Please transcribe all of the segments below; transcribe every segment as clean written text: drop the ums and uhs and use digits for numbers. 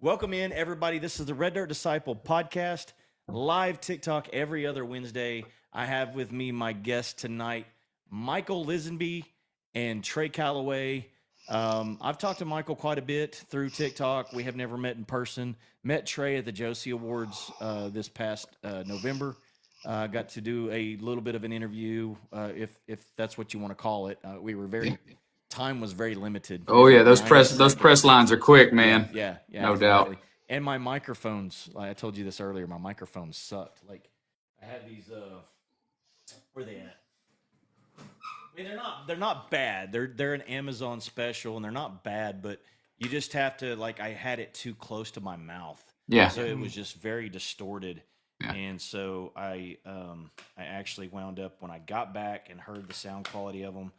Welcome in, everybody. This is the Red Dirt Disciple podcast, live TikTok every other Wednesday. I have with me my guest tonight, Michael Lisenby and Trey Calloway. I've talked to Michael quite a bit through TikTok. We have never met in person. Met Trey at the Josie Awards this past November. Got to do a little bit of an interview, if that's what you want to call it. Time was very limited. Oh yeah, those press lines are quick, man. Yeah, no exactly. doubt. And my microphones, like I told you this earlier, my microphones sucked. Like I had these where are they at? I mean, they're not bad. They're an Amazon special and they're not bad, but you just have to, like, I had it too close to my mouth. Yeah. So it was just very distorted. Yeah. And so I actually wound up, when I got back and heard the sound quality of them,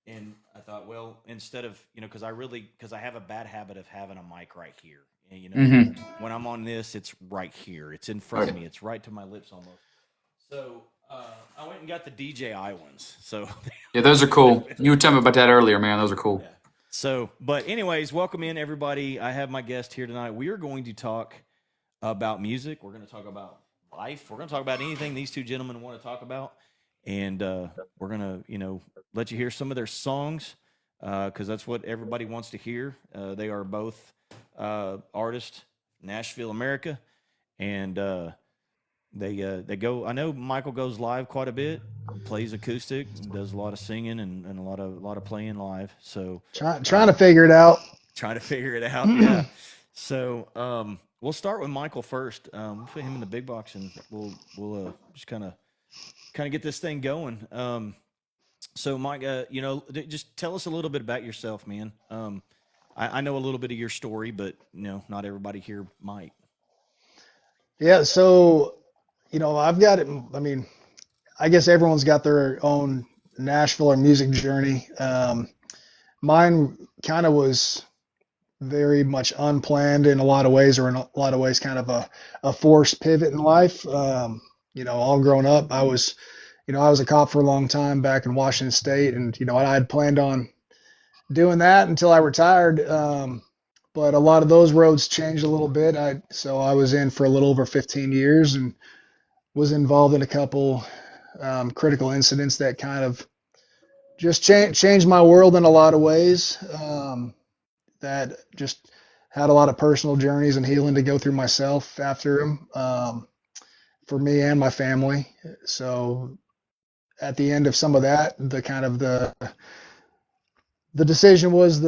and I thought, well, instead of, because I have a bad habit of having a mic right here. And, when I'm on this, it's right here. It's in front of me. It's right to my lips almost. So I went and got the DJI ones. So yeah, those are cool. You were telling me about that earlier, man. Those are cool. Yeah. So, but anyways, welcome in, everybody. I have my guest here tonight. We are going to talk about music. We're going to talk about life. We're going to talk about anything these two gentlemen want to talk about. And we're going to, let you hear some of their songs because that's what everybody wants to hear. They are both artists, Nashville, America. And they go, I know Michael goes live quite a bit, plays acoustic, does a lot of singing and a lot of playing live. So trying to figure it out. Yeah. So we'll start with Michael first. We'll put him in the big box and we'll just kind of get this thing going. So Mike, just tell us a little bit about yourself, man. I know a little bit of your story, but not everybody here might. Yeah. So, I've got it. I mean, I guess everyone's got their own Nashville or music journey. Mine kind of was very much unplanned in a lot of ways, or in a lot of ways kind of a forced pivot in life. All grown up, I was a cop for a long time back in Washington State, and I had planned on doing that until I retired. But a lot of those roads changed a little bit. So I was in for a little over 15 years and was involved in a couple critical incidents that kind of just changed my world in a lot of ways. That just had a lot of personal journeys and healing to go through myself after them. For me and my family. So at the end of some of that, the decision was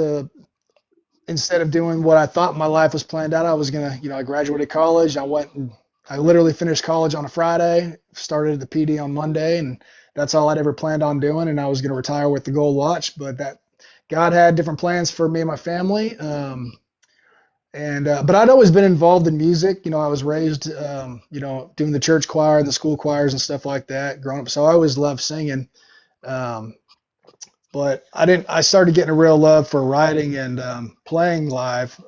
instead of doing what I thought my life was planned out, I was going to, I graduated college. I literally finished college on a Friday, started at the PD on Monday, and that's all I'd ever planned on doing. And I was going to retire with the gold watch, but that God had different plans for me and my family. But I'd always been involved in music. I was raised, doing the church choir and the school choirs and stuff like that growing up. So I always loved singing. But I started getting a real love for writing and playing live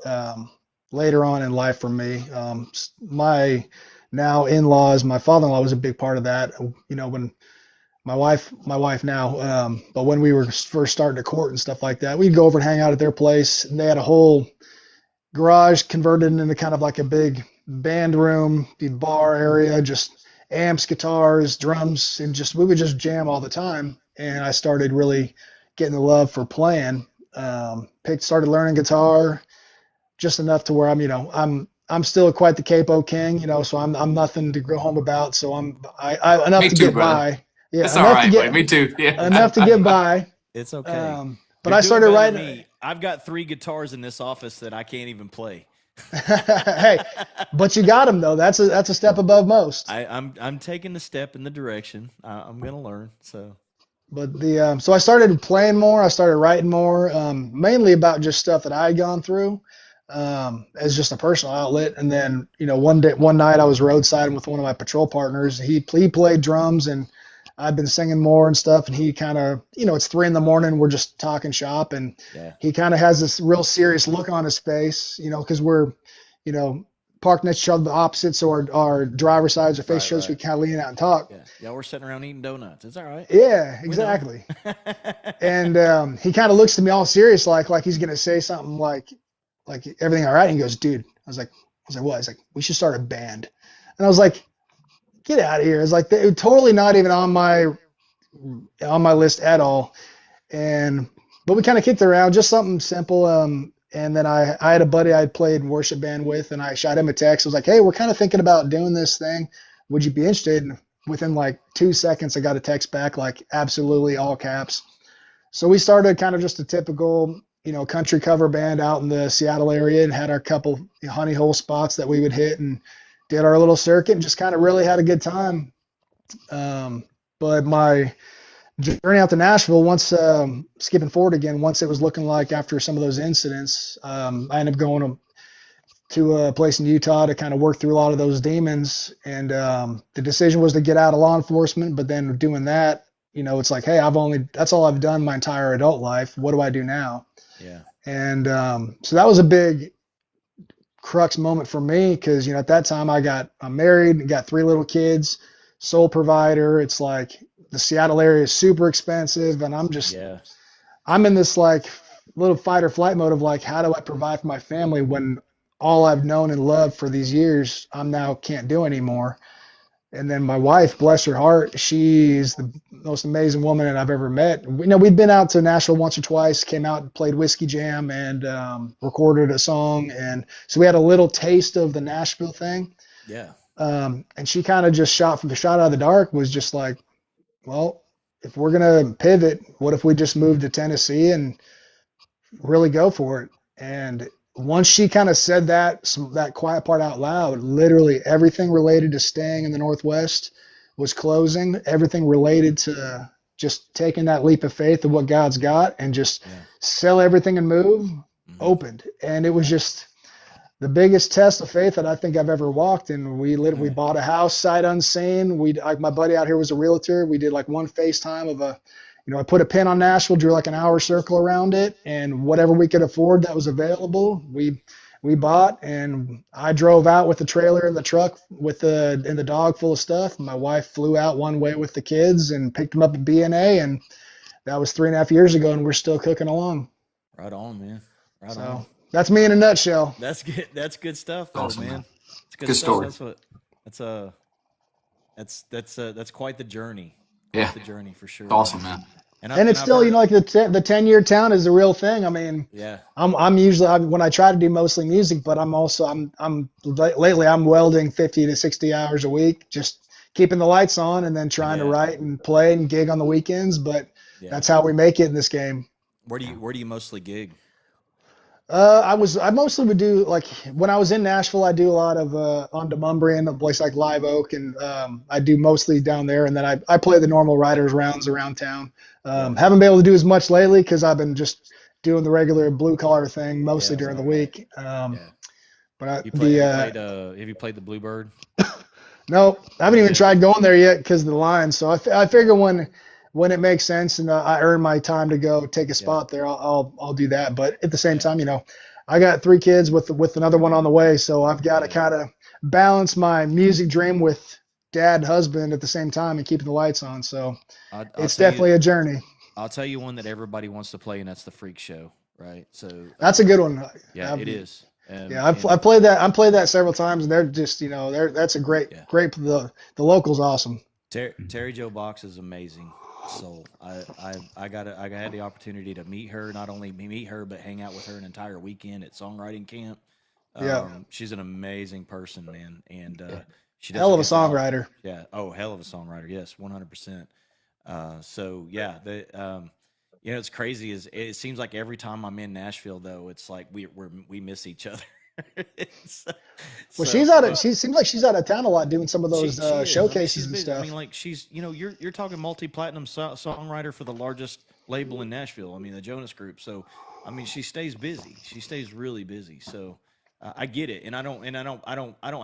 later on in life for me. My now in-laws, my father-in-law was a big part of that. When my wife now, but when we were first starting to court and stuff like that, we'd go over and hang out at their place, and they had a whole garage converted into kind of like a big band room, the bar area, just amps, guitars, drums, and we would just jam all the time. And I started really getting the love for playing. Started learning guitar just enough to where I'm still quite the capo king, so I'm nothing to go home about. So I enough to get by. Yeah, it's all right, buddy. Me too. Yeah, enough to get by. It's okay. But I started writing. I've got 3 guitars in this office that I can't even play. Hey, but you got them though. That's a step above most. I'm taking the step in the direction. I'm gonna learn. So, but so I started playing more. I started writing more, mainly about just stuff that I had gone through, as just a personal outlet. And then one night I was roadsiding with one of my patrol partners. He played drums and I've been singing more and stuff, and he kind of, it's 3 a.m. We're just talking shop, and he kind of has this real serious look on his face, because we're, parked next to each other, the opposites, so our driver's sides are face shows. Right. We kind of lean out and talk. Yeah, we're sitting around eating donuts. It's all right. Yeah, exactly. And he kind of looks to me all serious, like he's gonna say something like everything all right. And he goes, dude, I was like, what? He's like, we should start a band. And I was like, get out of here. It's like, totally not even on my list at all. But we kind of kicked it around, just something simple. And then I had a buddy I had played worship band with, and I shot him a text. I was like, hey, we're kind of thinking about doing this thing. Would you be interested? And within like 2 seconds, I got a text back, like absolutely all caps. So we started kind of just a typical, country cover band out in the Seattle area, and had our couple honey hole spots that we would hit, and did our little circuit and just kind of really had a good time. But my journey out to Nashville, once skipping forward again, once it was looking like after some of those incidents, I ended up going to a place in Utah to kind of work through a lot of those demons. And the decision was to get out of law enforcement. But then doing that, it's like, hey, that's all I've done my entire adult life. What do I do now? Yeah. And so that was a big crux moment for me, because at that time I'm married, got 3 little kids, sole provider. It's like the Seattle area is super expensive, and I'm in this like little fight or flight mode of like, how do I provide for my family when all I've known and loved for these years I'm now can't do anymore. And then my wife, bless her heart, she's the most amazing woman that I've ever met. We'd been out to Nashville once or twice, came out and played Whiskey Jam, and recorded a song. And so we had a little taste of the Nashville thing. Yeah. And she kind of just shot out of the dark, was just like, well, if we're going to pivot, what if we just move to Tennessee and really go for it? And once she kind of said that quiet part out loud, literally everything related to staying in the Northwest was closing. Everything related to just taking that leap of faith of what God's got and just sell everything and move opened. And it was just the biggest test of faith that I think I've ever walked. And we bought a house sight unseen. Like my buddy out here was a realtor. We did like one FaceTime of I put a pin on Nashville, drew like an hour circle around it, and whatever we could afford that was available, we bought. And I drove out with the trailer and the truck and the dog full of stuff. My wife flew out one way with the kids and picked them up at BNA, and that was 3.5 years ago, and we're still cooking along. Right on, man. Right So on. that's me in a nutshell. That's good. That's good stuff, though, Awesome, man. It's Good story. That's quite the journey. Yeah. The journey for sure. Awesome, man. And it's still, like the 10-year town is the real thing. I mean, yeah. I'm usually when I try to do mostly music, but I'm lately I'm welding 50 to 60 hours a week, just keeping the lights on and then trying to write and play and gig on the weekends. But that's how we make it in this game. Where do you mostly gig? I mostly would do, like, when I was in Nashville, I do a lot of on Demumbrian, a place like Live Oak, and I do mostly down there, and then I play the normal riders rounds around town. Haven't been able to do as much lately because I've been just doing the regular blue collar thing mostly during the week. But have you played the Bluebird? No, I haven't even tried going there yet because of the line. So I figure when it makes sense and I earn my time to go take a spot there, I'll do that. But at the same time, I got 3 kids with another one on the way, so I've got to kind of balance my music dream with dad and husband at the same time and keeping the lights on. So it's definitely a journey. I'll tell you one that everybody wants to play, and that's the Freak Show, right? So that's a good one. Yeah, it is. I've played that. I've played that several times, and they're just that's a great. The local's awesome. Terry Jo Box is amazing. So I had the opportunity to meet her, not only meet her, but hang out with her an entire weekend at songwriting camp. She's an amazing person, man. And she does hell of a songwriter. Yeah. Oh, hell of a songwriter. Yes. 100%. So yeah, it's crazy it seems like every time I'm in Nashville though, it's like we miss each other. She seems like she's out of town a lot doing some of those showcases and stuff. I mean, like she's, you're talking multi-platinum songwriter for the largest label in Nashville. I mean, the Jonas Group. So, I mean, she stays busy. She stays really busy. So, I get it, and I don't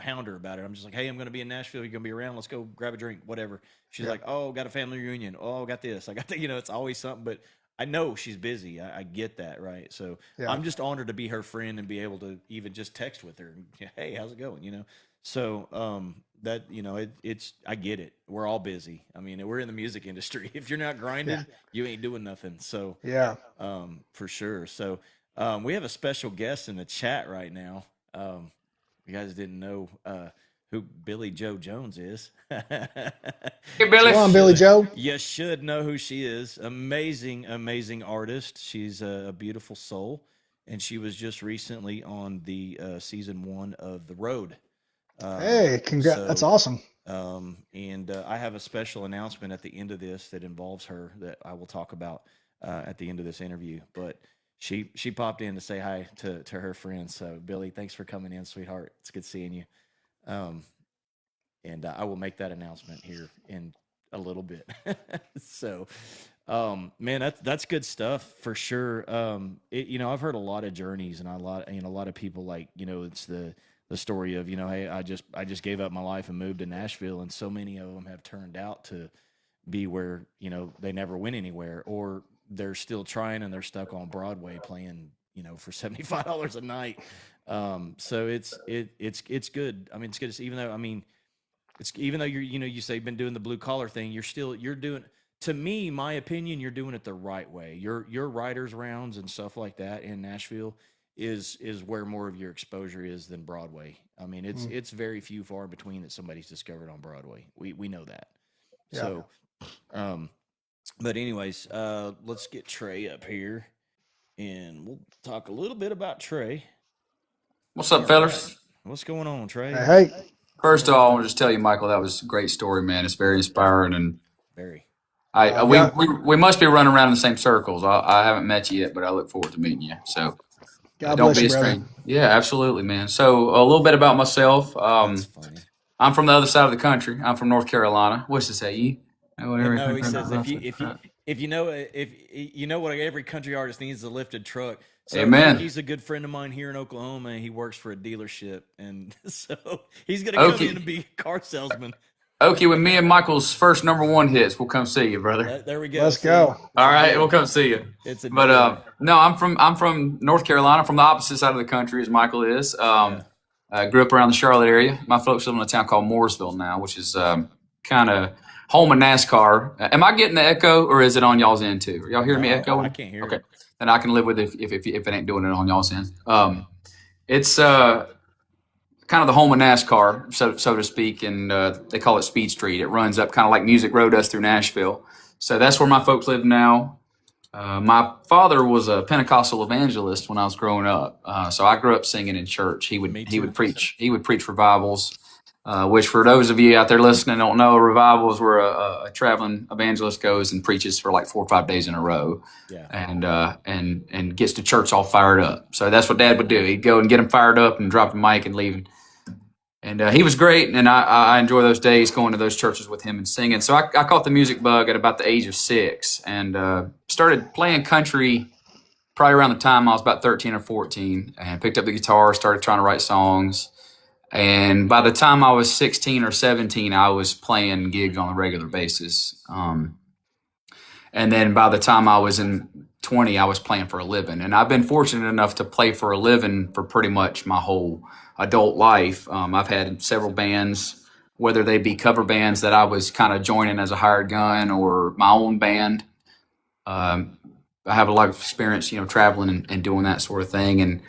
hound her about it. I'm just like, hey, I'm going to be in Nashville. You're going to be around. Let's go grab a drink, whatever. She's like, oh, got a family reunion. Oh, got this. I got that. It's always something, but I know she's busy. I get that, right? So I'm just honored to be her friend and be able to even just text with her and, hey, how's it going? So that it's I get it. We're all busy. I mean, we're in the music industry. If you're not grinding, you ain't doing nothing. So for sure. So we have a special guest in the chat right now. you guys didn't know who Billy Joe Jones is. Hey, Billy. Come on, Billy Joe. You should know who she is. Amazing, amazing artist. She's a beautiful soul, and she was just recently on the season 1 of The Road. Um, Hey, congrats. That's so, awesome. and I have a special announcement at the end of this that involves her that I will talk about at the end of this interview. But she popped in to say hi to her friends. So Billy, thanks for coming in, sweetheart. It's good seeing you. Um, and I will make that announcement here in a little bit. So, man, that's good stuff for sure. I've heard a lot of journeys and a lot of people like, it's the story of, hey, I just gave up my life and moved to Nashville, and so many of them have turned out to be where, they never went anywhere, or they're still trying and they're stuck on Broadway playing, for $75 a night. So it's good. I mean, it's good to see, even though you say you've been doing the blue collar thing, you're doing, to me, my opinion, you're doing it the right way. Your writers rounds and stuff like that in Nashville is where more of your exposure is than Broadway. I mean, it's very few far between that somebody's discovered on Broadway. We know that. Yeah. So, but anyways, let's get Trey up here and we'll talk a little bit about Trey. What's up, fellas? What's going on, Trey? Hey, First of all, I want to just tell you, Michael, that was a great story, man. It's very inspiring, and Very. we must be running around in the same circles. I haven't met you yet, but I look forward to meeting you. So God don't bless be you, a brother. stranger. Yeah, absolutely, man. So a little bit about myself. That's funny. I'm from the other side of the country. I'm from North Carolina. What's it say? You? No, he says if you know what every country artist needs is a lifted truck. So Amen. He's a good friend of mine here in Oklahoma, and he works for a dealership, and so he's gonna come Okay. in and be a car salesman. Okay, when me and Michael's first #1 hits, we'll come see you, brother. There we go. Let's See? go. All right, we'll come see you. It's a But deal. no, I'm from North Carolina, from the opposite side of the country as Michael is. I grew up around the Charlotte area. My folks live in a town called Mooresville now, which is kind of home of NASCAR. Am I getting the echo, or is it on y'all's end too? Are y'all hearing me echoing? I can't hear Okay, it. then I can live with it if it ain't doing it on y'all's end. It's kind of the home of NASCAR, so to speak, and they call it Speed Street. It runs up kind of like Music Row does through Nashville. So that's where my folks live now. My father was a Pentecostal evangelist when I was growing up, so I grew up singing in church. He would preach revivals, which for those of you out there listening don't know, revival is where a traveling evangelist goes and preaches for like 4 or 5 days in a row, and gets the church all fired up. So that's what Dad would do. He'd go and get them fired up and drop the mic and leave. And he was great, and I enjoy those days going to those churches with him and singing. So I caught the music bug at about the age of 6, and started playing country probably around the time I was about 13 or 14, and picked up the guitar, started trying to write songs. And by the time I was 16 or 17, I was playing gigs on a regular basis. And then by the time I was in 20, I was playing for a living. And I've been fortunate enough to play for a living for pretty much my whole adult life. I've had several bands, whether they be cover bands that I was kind of joining as a hired gun, or my own band. I have a lot of experience, traveling and doing that sort of thing. And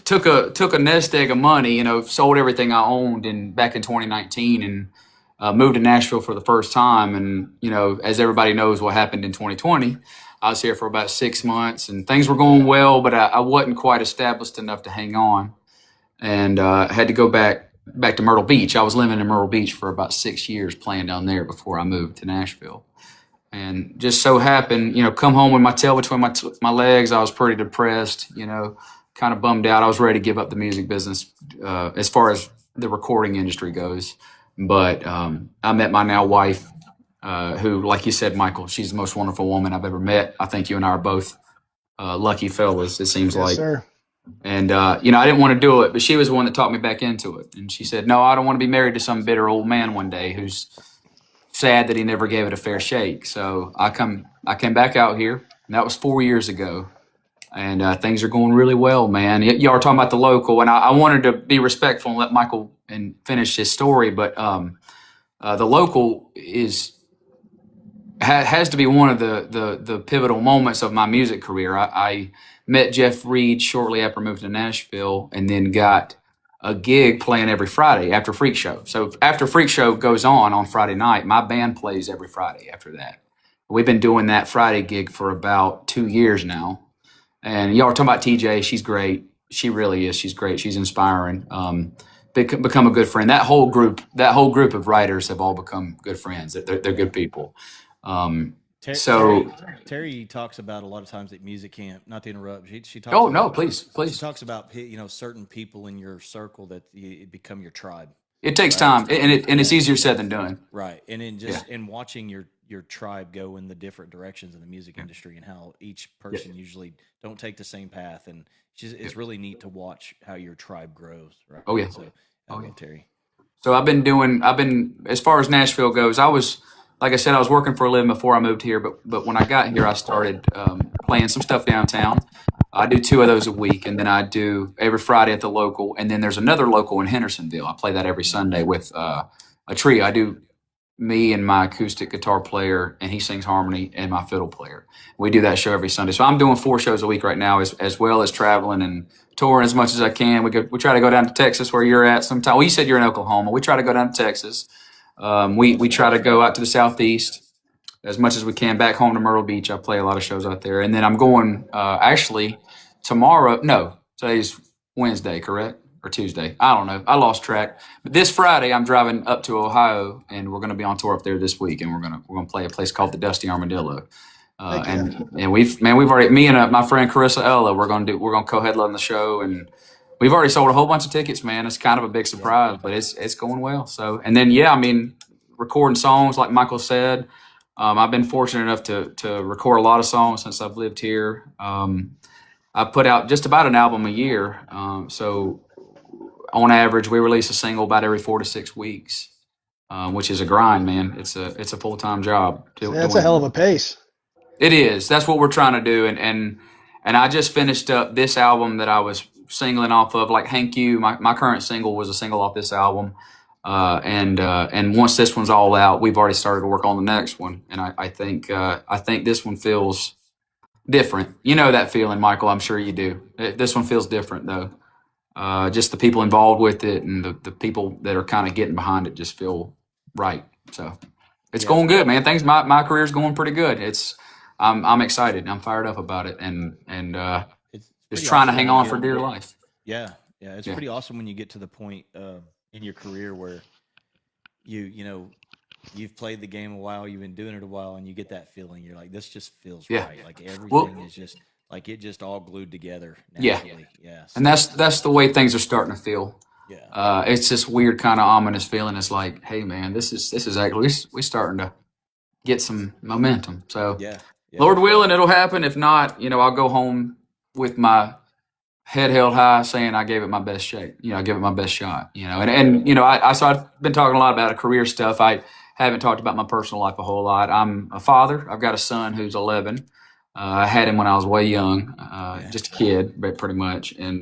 took a nest egg of money, sold everything I owned back in 2019, and moved to Nashville for the first time. And, as everybody knows what happened in 2020, I was here for about 6 months, and things were going well, but I wasn't quite established enough to hang on, and had to go back to Myrtle Beach. I was living in Myrtle Beach for about 6 years, playing down there before I moved to Nashville. And just so happened, come home with my tail between my legs. I was pretty depressed, kind of bummed out. I was ready to give up the music business as far as the recording industry goes. But I met my now wife, who, like you said, Michael, she's the most wonderful woman I've ever met. I think you and I are both lucky fellas, it seems Yes, like. sir. And, I didn't want to do it, but she was the one that talked me back into it. And she said, no, I don't want to be married to some bitter old man one day who's sad that he never gave it a fair shake. So I came back out here, and that was 4 years ago. And things are going really well, man. Y'all are talking about the local, and I wanted to be respectful and let Michael finish his story, but the local has to be one of the pivotal moments of my music career. I met Jeff Reed shortly after moving to Nashville, and then got a gig playing every Friday after Freak Show. So after Freak Show goes on Friday night, my band plays every Friday after that. We've been doing that Friday gig for about 2 years now. And y'all are talking about TJ. She's great. She really is. She's great. She's inspiring. Become a good friend. That whole group of writers have all become good friends. They're good people. Terry talks about a lot of times at music camp. Not to interrupt. She talks. Oh about, no, please. She talks about certain people in your circle that become your tribe. It takes right? time, and it's easier said than done. Right, and in in watching your tribe go in the different directions in the music industry, and how each person usually don't take the same path, and it's really neat to watch how your tribe grows. Right. Oh yeah. So, Terry. So I've been as far as Nashville goes. Like I said, I was working for a living before I moved here, but when I got here, I started playing some stuff downtown. I do 2 of those a week, and then I do every Friday at the local, and then there's another local in Hendersonville. I play that every Sunday with a trio. I do me and my acoustic guitar player, and he sings harmony, and my fiddle player. We do that show every Sunday. So I'm doing 4 shows a week right now, as well as traveling and touring as much as I can. We try to go down to Texas, where you're at sometime. Well, you said you're in Oklahoma. We try to go down to Texas. We try to go out to the Southeast as much as we can. Back home to Myrtle Beach, I play a lot of shows out there. And then I'm going actually tomorrow. No, today's Wednesday, correct? Or Tuesday. I don't know. I lost track. But this Friday, I'm driving up to Ohio, and we're going to be on tour up there this week, and we're gonna play a place called the Dusty Armadillo. And we've already, me and my friend Carissa Ella, we're gonna co-headline the show, and we've already sold a whole bunch of tickets, man. It's kind of a big surprise, but it's going well. So, and then recording songs like Michael said. I've been fortunate enough to record a lot of songs since I've lived here. I put out just about an album a year. So on average, we release a single about every 4 to 6 weeks, which is a grind, man. It's a full-time job. That's a hell of a pace. It is. That's what we're trying to do. And I just finished up this album that I was singling off of, like Hank You. My current single was a single off this album. And once this one's all out, we've already started to work on the next one. And I think this one feels different. You know that feeling, Michael. I'm sure you do. This one feels different, though. Just the people involved with it, and the people that are kind of getting behind it just feel right. So it's going good, man. My career's going pretty good. I'm excited. I'm fired up about it, and It's just pretty trying to awesome hang when on you for get- dear life. Yeah, it's pretty awesome when you get to the point in your career where you've played the game a while, you've been doing it a while, and you get that feeling. You're like, this just feels right. Like everything is just like it just all glued together naturally. Yeah. And that's the way things are starting to feel. Yeah. It's this weird kind of ominous feeling. It's like, hey, man, this is actually we starting to get some momentum. So Yeah. Lord willing, it'll happen. If not, I'll go home with my head held high, saying I gave it my best shake. I give it my best shot. So I've been talking a lot about career stuff. I haven't talked about my personal life a whole lot. I'm a father. I've got a son who's 11. I had him when I was way young, just a kid, but pretty much. And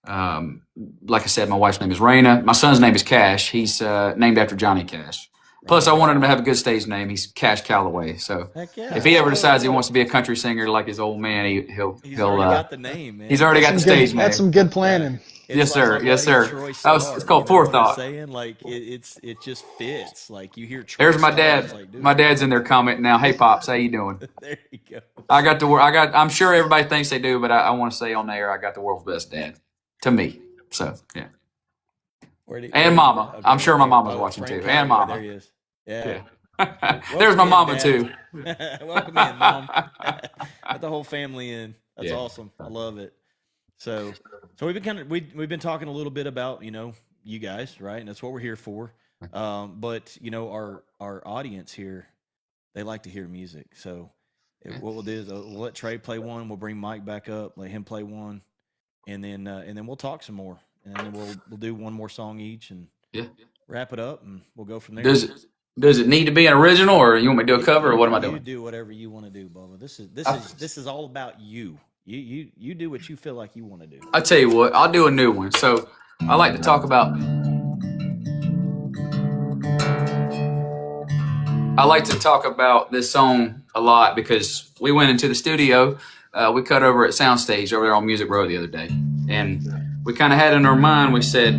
like I said, my wife's name is Raina. My son's name is Cash. He's named after Johnny Cash. Plus, I wanted him to have a good stage name. He's Cash Calloway. So if he ever decides he wants to be a country singer like his old man, he'll already got the name, man. He's already got the stage name. That's some good planning. Yes, sir. Yes, sir. It's called forethought. Saying like it just fits. Like you hear. There's my dad. Like, my dad's in there commenting now. Hey, pops, how you doing? There you go. I'm sure everybody thinks they do, but I want to say on there, I got the world's best dad to me. So yeah. And mama. Okay, I'm sure my mama's oh, watching Frank too. And Calloway, mama. There he is. Yeah. There's my in, mama Dad. too. Welcome in, Mom. Got the whole family in. That's Yeah. awesome. I love it. So we've been talking a little bit about you guys, right? And that's what we're here for. But our audience here, they like to hear music. So what we'll do is we'll let Trey play one. We'll bring Mike back up, let him play one, and then we'll talk some more, and then we'll do one more song each and wrap it up, and we'll go from there. Does it need to be an original, or you want me to do a cover, or what am I doing? You do whatever you want to do, Bubba. This is all about you. You do what you feel like you want to do. I'll tell you what, I'll do a new one. So I like to talk about I like to talk about this song a lot because we went into the studio. We cut over at Soundstage over there on Music Row the other day, and we kind of had in our mind. We said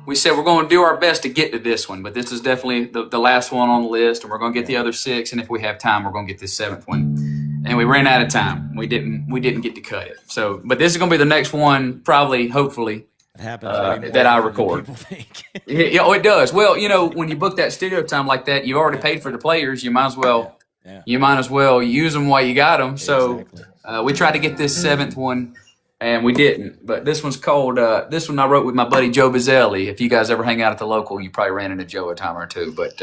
we're going to do our best to get to this one, but this is definitely the last one on the list, and we're going to get the other 6. And if we have time, we're going to get this 7th one. And we ran out of time. We didn't get to cut it. So, but this is going to be the next one, probably, hopefully. It happens That I record. People think. Yeah, it does. Well, when you book that studio time like that, you already paid for the players. You might as well, use them while you got them. So we tried to get this 7th one, and we didn't. But this one's called. This one I wrote with my buddy Joe Bazzelli. If you guys ever hang out at the local, you probably ran into Joe a time or two. But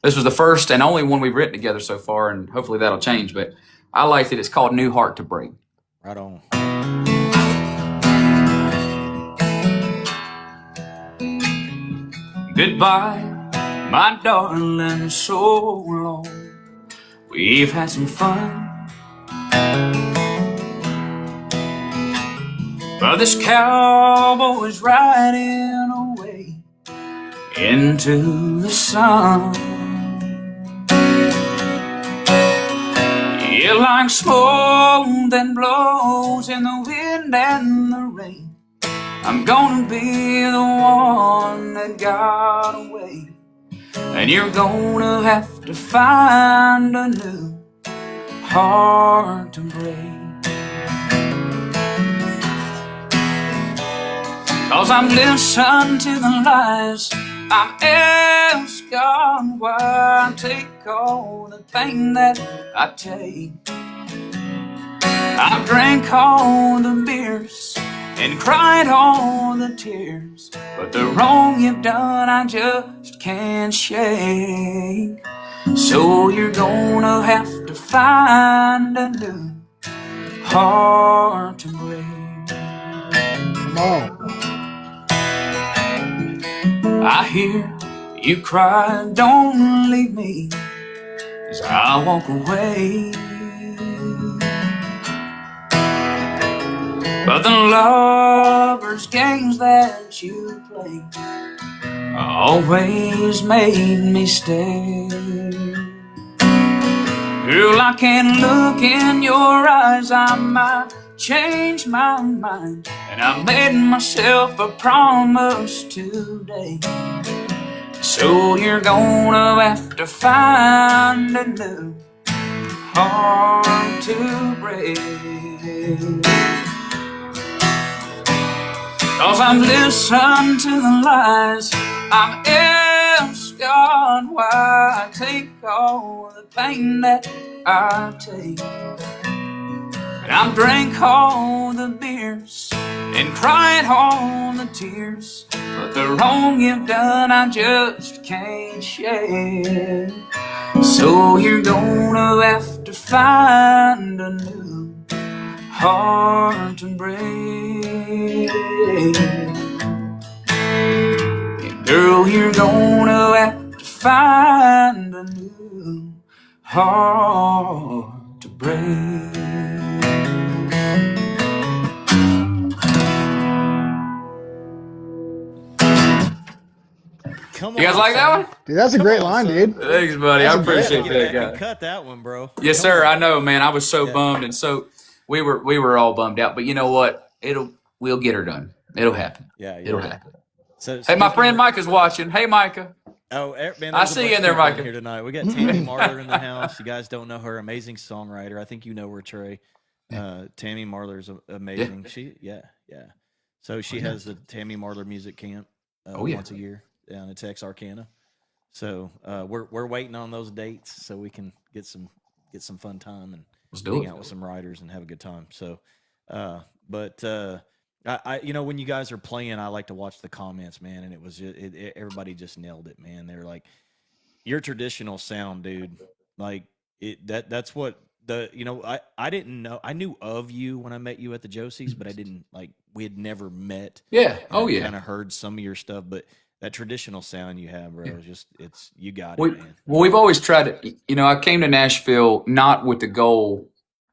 this was the first and only one we've written together so far, and hopefully that'll change. But I liked it. It's called "New Heart to Break." Right on. Goodbye, my darling, so long. We've had some fun, but this cowboy's riding away into the sun. Yeah, like smoke that blows in the wind and the rain, I'm gonna be the one that got away, and you're gonna have to find a new heart to break. 'Cause I'm listening to the lies. I'm asking God why I take all the pain that I take. I've drank all the beers and cried all the tears, but the wrong you've done I just can't shake. So you're gonna have to find a new heart to break. Come on. I hear you cry, don't leave me as I walk away. But the lovers' games that you play always made me stay. Girl, I can't look in your eyes, I might change my mind, and I made myself a promise today. So you're gonna have to find a new heart to break. 'Cause I'm listening to the lies. I'm asking God why I take all the pain that I take. And I've drank all the beers and cried all the tears, but the wrong you've done I just can't shake. So you're gonna have to find a new heart to break. And girl, you're gonna have to find a new heart to break. Come You guys on, like that one? Dude, that's a great line, dude. Thanks, buddy. I appreciate that, You guy. cut that one, bro. Yes, sir. I know, man. I was so bummed, and so we were all bummed out. But you know what? We'll get her done. It'll happen. Yeah, It'll happen. So, Hey, my friend Micah's watching. Hey, Micah. Oh, man, I there's a see you bunch in there, of people Micah. Here tonight, we got Tammy Marler in the house. You guys don't know her, amazing songwriter. I think you know her, Trey. Tammy Marler's amazing. Yeah. So she has the Tammy Marler Music Camp once a year down at Texarkana. So we're waiting on those dates so we can get some fun time and hang out with some writers and have a good time. So, I when you guys are playing, I like to watch the comments, man, and it was everybody just nailed it, man. They're like, your traditional sound, dude. Like that's what I didn't know. I knew of you when I met you at the Josie's, but I didn't we had never met. Yeah. Kind of heard some of your stuff, but that traditional sound you have, bro, you got it, man. Well, we've always tried to, I came to Nashville not with the goal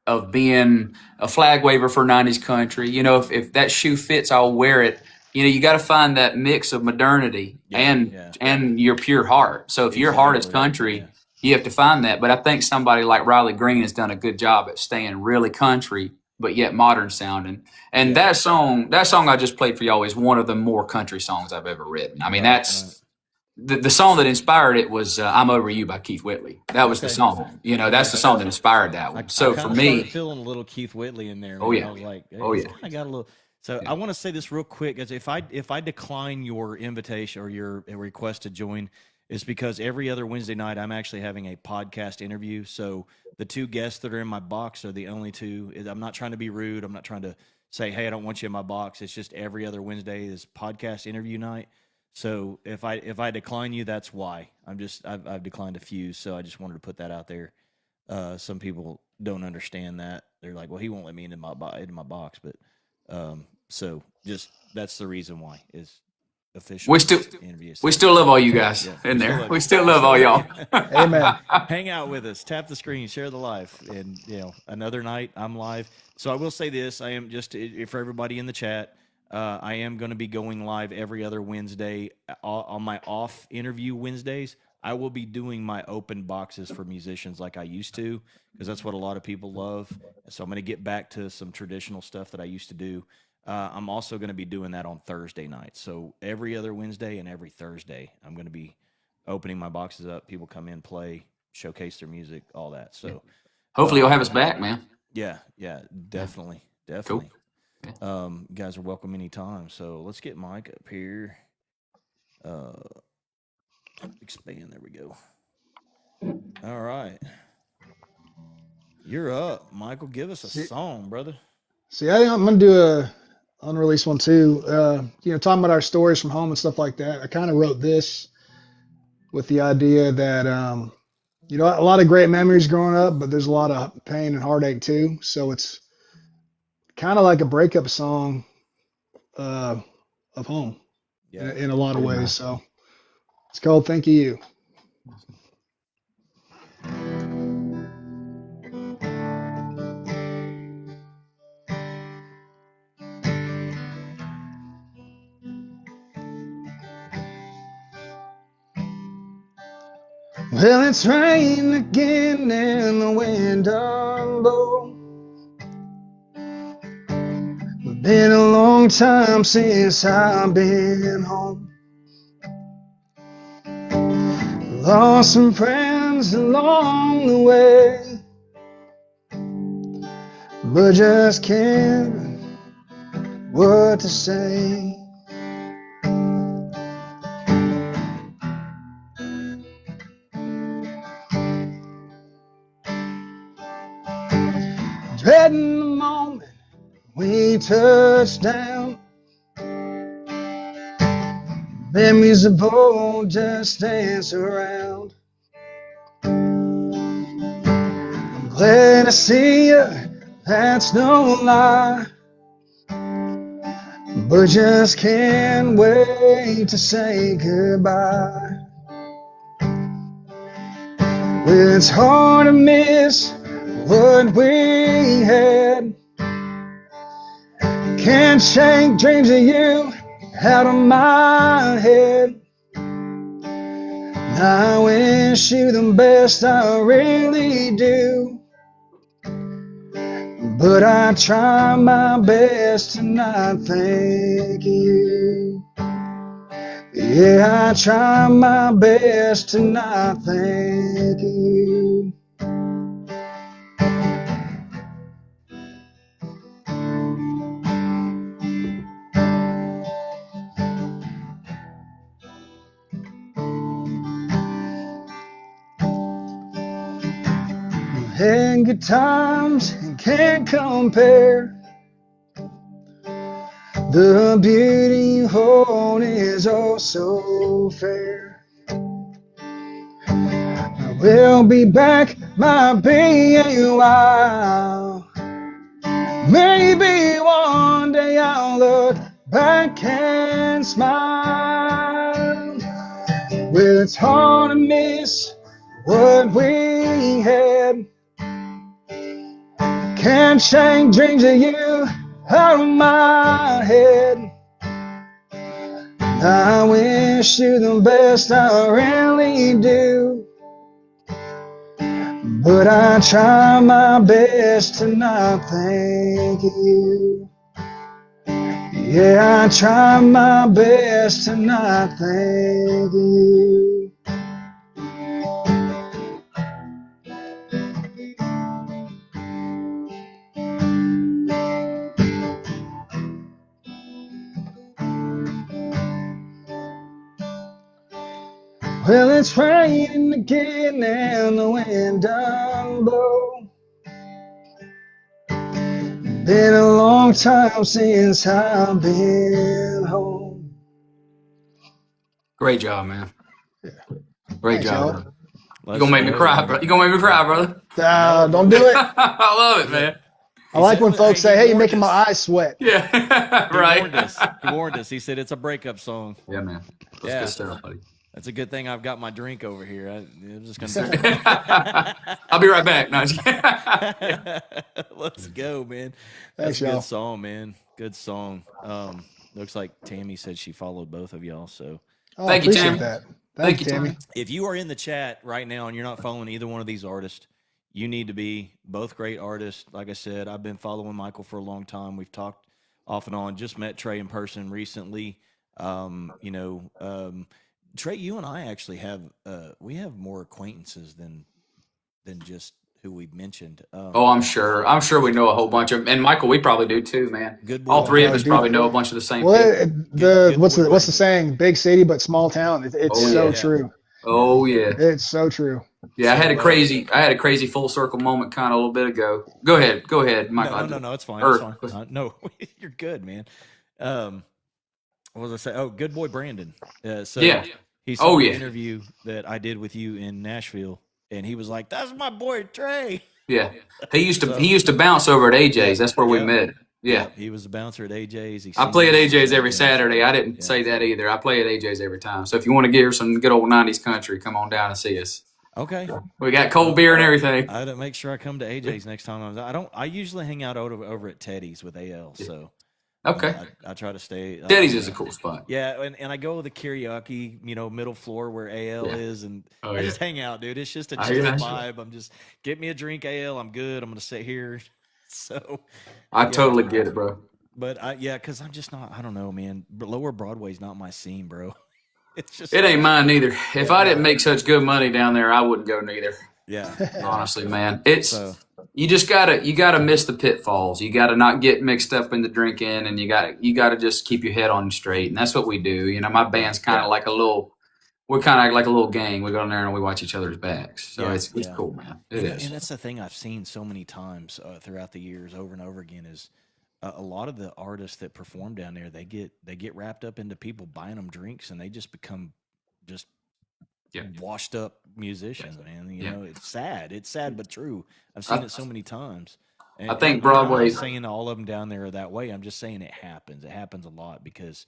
of being a flag waver for 90s country. If that shoe fits, I'll wear it. you got to find that mix of modernity and your pure heart. So if your heart is country, you have to find that. But I think somebody like Riley Green has done a good job at staying really country, but yet modern sounding. And that song I just played for y'all is one of the more country songs I've ever written. I mean, that's the song that inspired it was "I'm Over You" by Keith Whitley. That was the song. That's the song that inspired that one. So for me, feeling a little Keith Whitley in there. Man. Oh yeah, I was like, hey, oh yeah. Kind of got a little. So I want to say this real quick, guys. If I decline your invitation or your request to join, it's because every other Wednesday night I'm actually having a podcast interview. So the two guests that are in my box are the only two. I'm not trying to be rude. I'm not trying to say, hey, I don't want you in my box. It's just every other Wednesday is podcast interview night. So if I decline you, that's why. I've declined a few. So I just wanted to put that out there. Some people don't understand that. They're like, well, he won't let me into my box, but. So just that's the reason why is official. We still love all you guys in there. We still love all y'all. Amen. Hang out with us, tap the screen, share the live, and another night I'm live. So I will say this: I am just for everybody in the chat. I am going to be going live every other Wednesday on my off interview Wednesdays. I will be doing my open boxes for musicians like I used to, because that's what a lot of people love. So I'm going to get back to some traditional stuff that I used to do. I'm also going to be doing that on Thursday night. So every other Wednesday and every Thursday, I'm going to be opening my boxes up. People come in, play, showcase their music, all that. So hopefully you'll have us back, man. Yeah, definitely. Cool. You guys are welcome anytime. So let's get Mike up here. Expand. There we go. All right. You're up, Michael. Give us a song, brother. See, I'm going to do a unreleased one too. Talking about our stories from home and stuff like that. I kind of wrote this with the idea that, a lot of great memories growing up, but there's a lot of pain and heartache too. So it's kind of like a breakup song of home in a lot of ways. So it's called Thank You. Well, it's rain again and the wind done blow. It's been a long time since I've been home. Lost some friends along the way, but just can't what to say. Dreading the moment we touch down. Memories of old just dance around. I'm glad to see you, that's no lie, but just can't wait to say goodbye. Well, it's hard to miss what we had. Can't shake dreams of you out of my head. I wish you the best, I really do, but I try my best to not thank you. Yeah, I try my best to not thank you. And good times can't compare. The beauty you hold is oh so fair. I will be back, might be a while. Maybe one day I'll look back and smile. Well, it's hard to miss what we had. Can't shake dreams of you out of my head. I wish you the best, I really do. But I try my best to not think of you. Yeah, I try my best to not think of you. Well, it's raining again and the wind done blow. Been a long time since I've been home. Great job, man. Great Thanks, job, y'all. brother. Let's You gonna make me go, cry, bro. You gonna make me cry, brother. Don't do it. I love it, man. I like when folks say, hey, you're making my us. eyes sweat. Yeah, He right. warned us. He warned us. He said it's a breakup song. Yeah, man. That's Yeah. good stuff, buddy. That's a good thing I've got my drink over here. I'm just gonna. I'll be right back. No, just kidding. Let's go, man. Thanks, That's a good y'all. song, man. Good song. Looks like Tammy said she followed both of y'all. So Oh, Thank I you, appreciate Tammy. that. Thank Thank you, you, Tammy. Tammy. if you are in the chat right now and you're not following either one of these artists, you need to be. Both great artists. Like I said, I've been following Michael for a long time. We've talked off and on. Just met Trey in person recently. Trey, you and I actually have we have more acquaintances than just who we've mentioned. Oh, I'm sure. I'm sure we know a whole bunch of, and Michael, we probably do too, man. Good boy. All three of us Dude. probably know a bunch of the same Well, people. Good what's boy, the Brandon. saying? Big city but small town. It's Oh, so yeah. true. Oh yeah, It's so true. yeah. I had So, a crazy full circle moment kind of a little bit ago. Go ahead, Michael. No, it's fine. Or- It's fine. No, you're good, man. What was I say? Oh, good boy, Brandon. So Yeah. he saw Oh, the yeah. interview that I did with you in Nashville, and he was like, "That's my boy Trey." Yeah, he used to bounce over at AJ's. That's where we Yep. met. Yeah, He was the bouncer at AJ's. He I play at sings, AJ's every yeah. Saturday. I didn't Yeah. say that either. I play at AJ's every time. So if you want to hear some good old '90s country, come on down and see us. Okay. We got cold beer and everything. I had to make sure I come to AJ's next time. I usually hang out over at Teddy's with AL. So Okay, I try to stay. Teddy's is a cool spot. Yeah, and I go to the karaoke, middle floor where AL Yeah. is, and Oh, I yeah. just hang out, dude. It's just a I chill hear that. vibe. I'm just get me a drink, AL. I'm good. I'm gonna sit here. So, I totally get it, bro. but because I'm just not. I don't know, man. Lower Broadway's not my scene, bro. It's just It ain't mine neither. If I didn't make such good money down there, I wouldn't go neither. Yeah. Honestly, man, it's So you just gotta miss the pitfalls. You gotta not get mixed up in the drinking, and you gotta just keep your head on straight. And that's what we do. My band's kind of like we're kind of like a little gang. We go in there and we watch each other's backs. So Yeah, it's yeah. cool, man. It and is. that's the thing I've seen so many times throughout the years, over and over again, is a lot of the artists that perform down there. They get wrapped up into people buying them drinks, and they just become just Yeah. washed up musicians, man. Yeah. It's sad. It's sad but true. I've seen it so many times. And, I think I'm Broadway- not saying all of them down there are that way. I'm just saying it happens. It happens a lot because,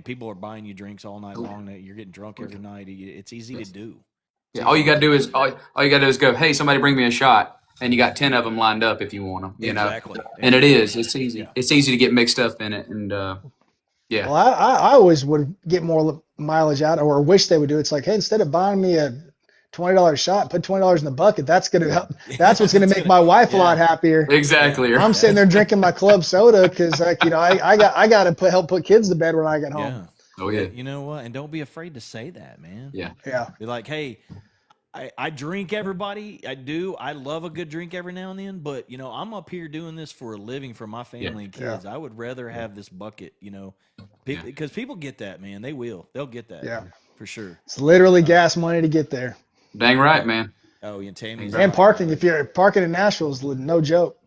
people are buying you drinks all night long. You're getting drunk every night. It's easy to do. Yeah, all you gotta do is go. Hey, somebody bring me a shot, and you got 10 of them lined up if you want them. Exactly. And it's easy. Yeah. It's easy to get mixed up in it, and yeah. Well, I always would get more mileage out, or wish they would do. It's like, hey, instead of buying me a $20 shot, put $20 in the bucket. That's gonna help. That's what's gonna make my wife a lot happier. Exactly. I'm sitting there drinking my club soda because, I got to help put kids to bed when I get home. Yeah. Oh yeah. You know what? And don't be afraid to say that, man. Yeah. Yeah. Be like, hey, I drink, everybody. I do. I love a good drink every now and then, but I'm up here doing this for a living for my family and kids. I would rather have this bucket, because people get that, man. They'll get that. Yeah. For sure. It's literally gas money to get there. Dang right, man. Oh, and Tammy's And parking. If you're parking in Nashville, is no joke.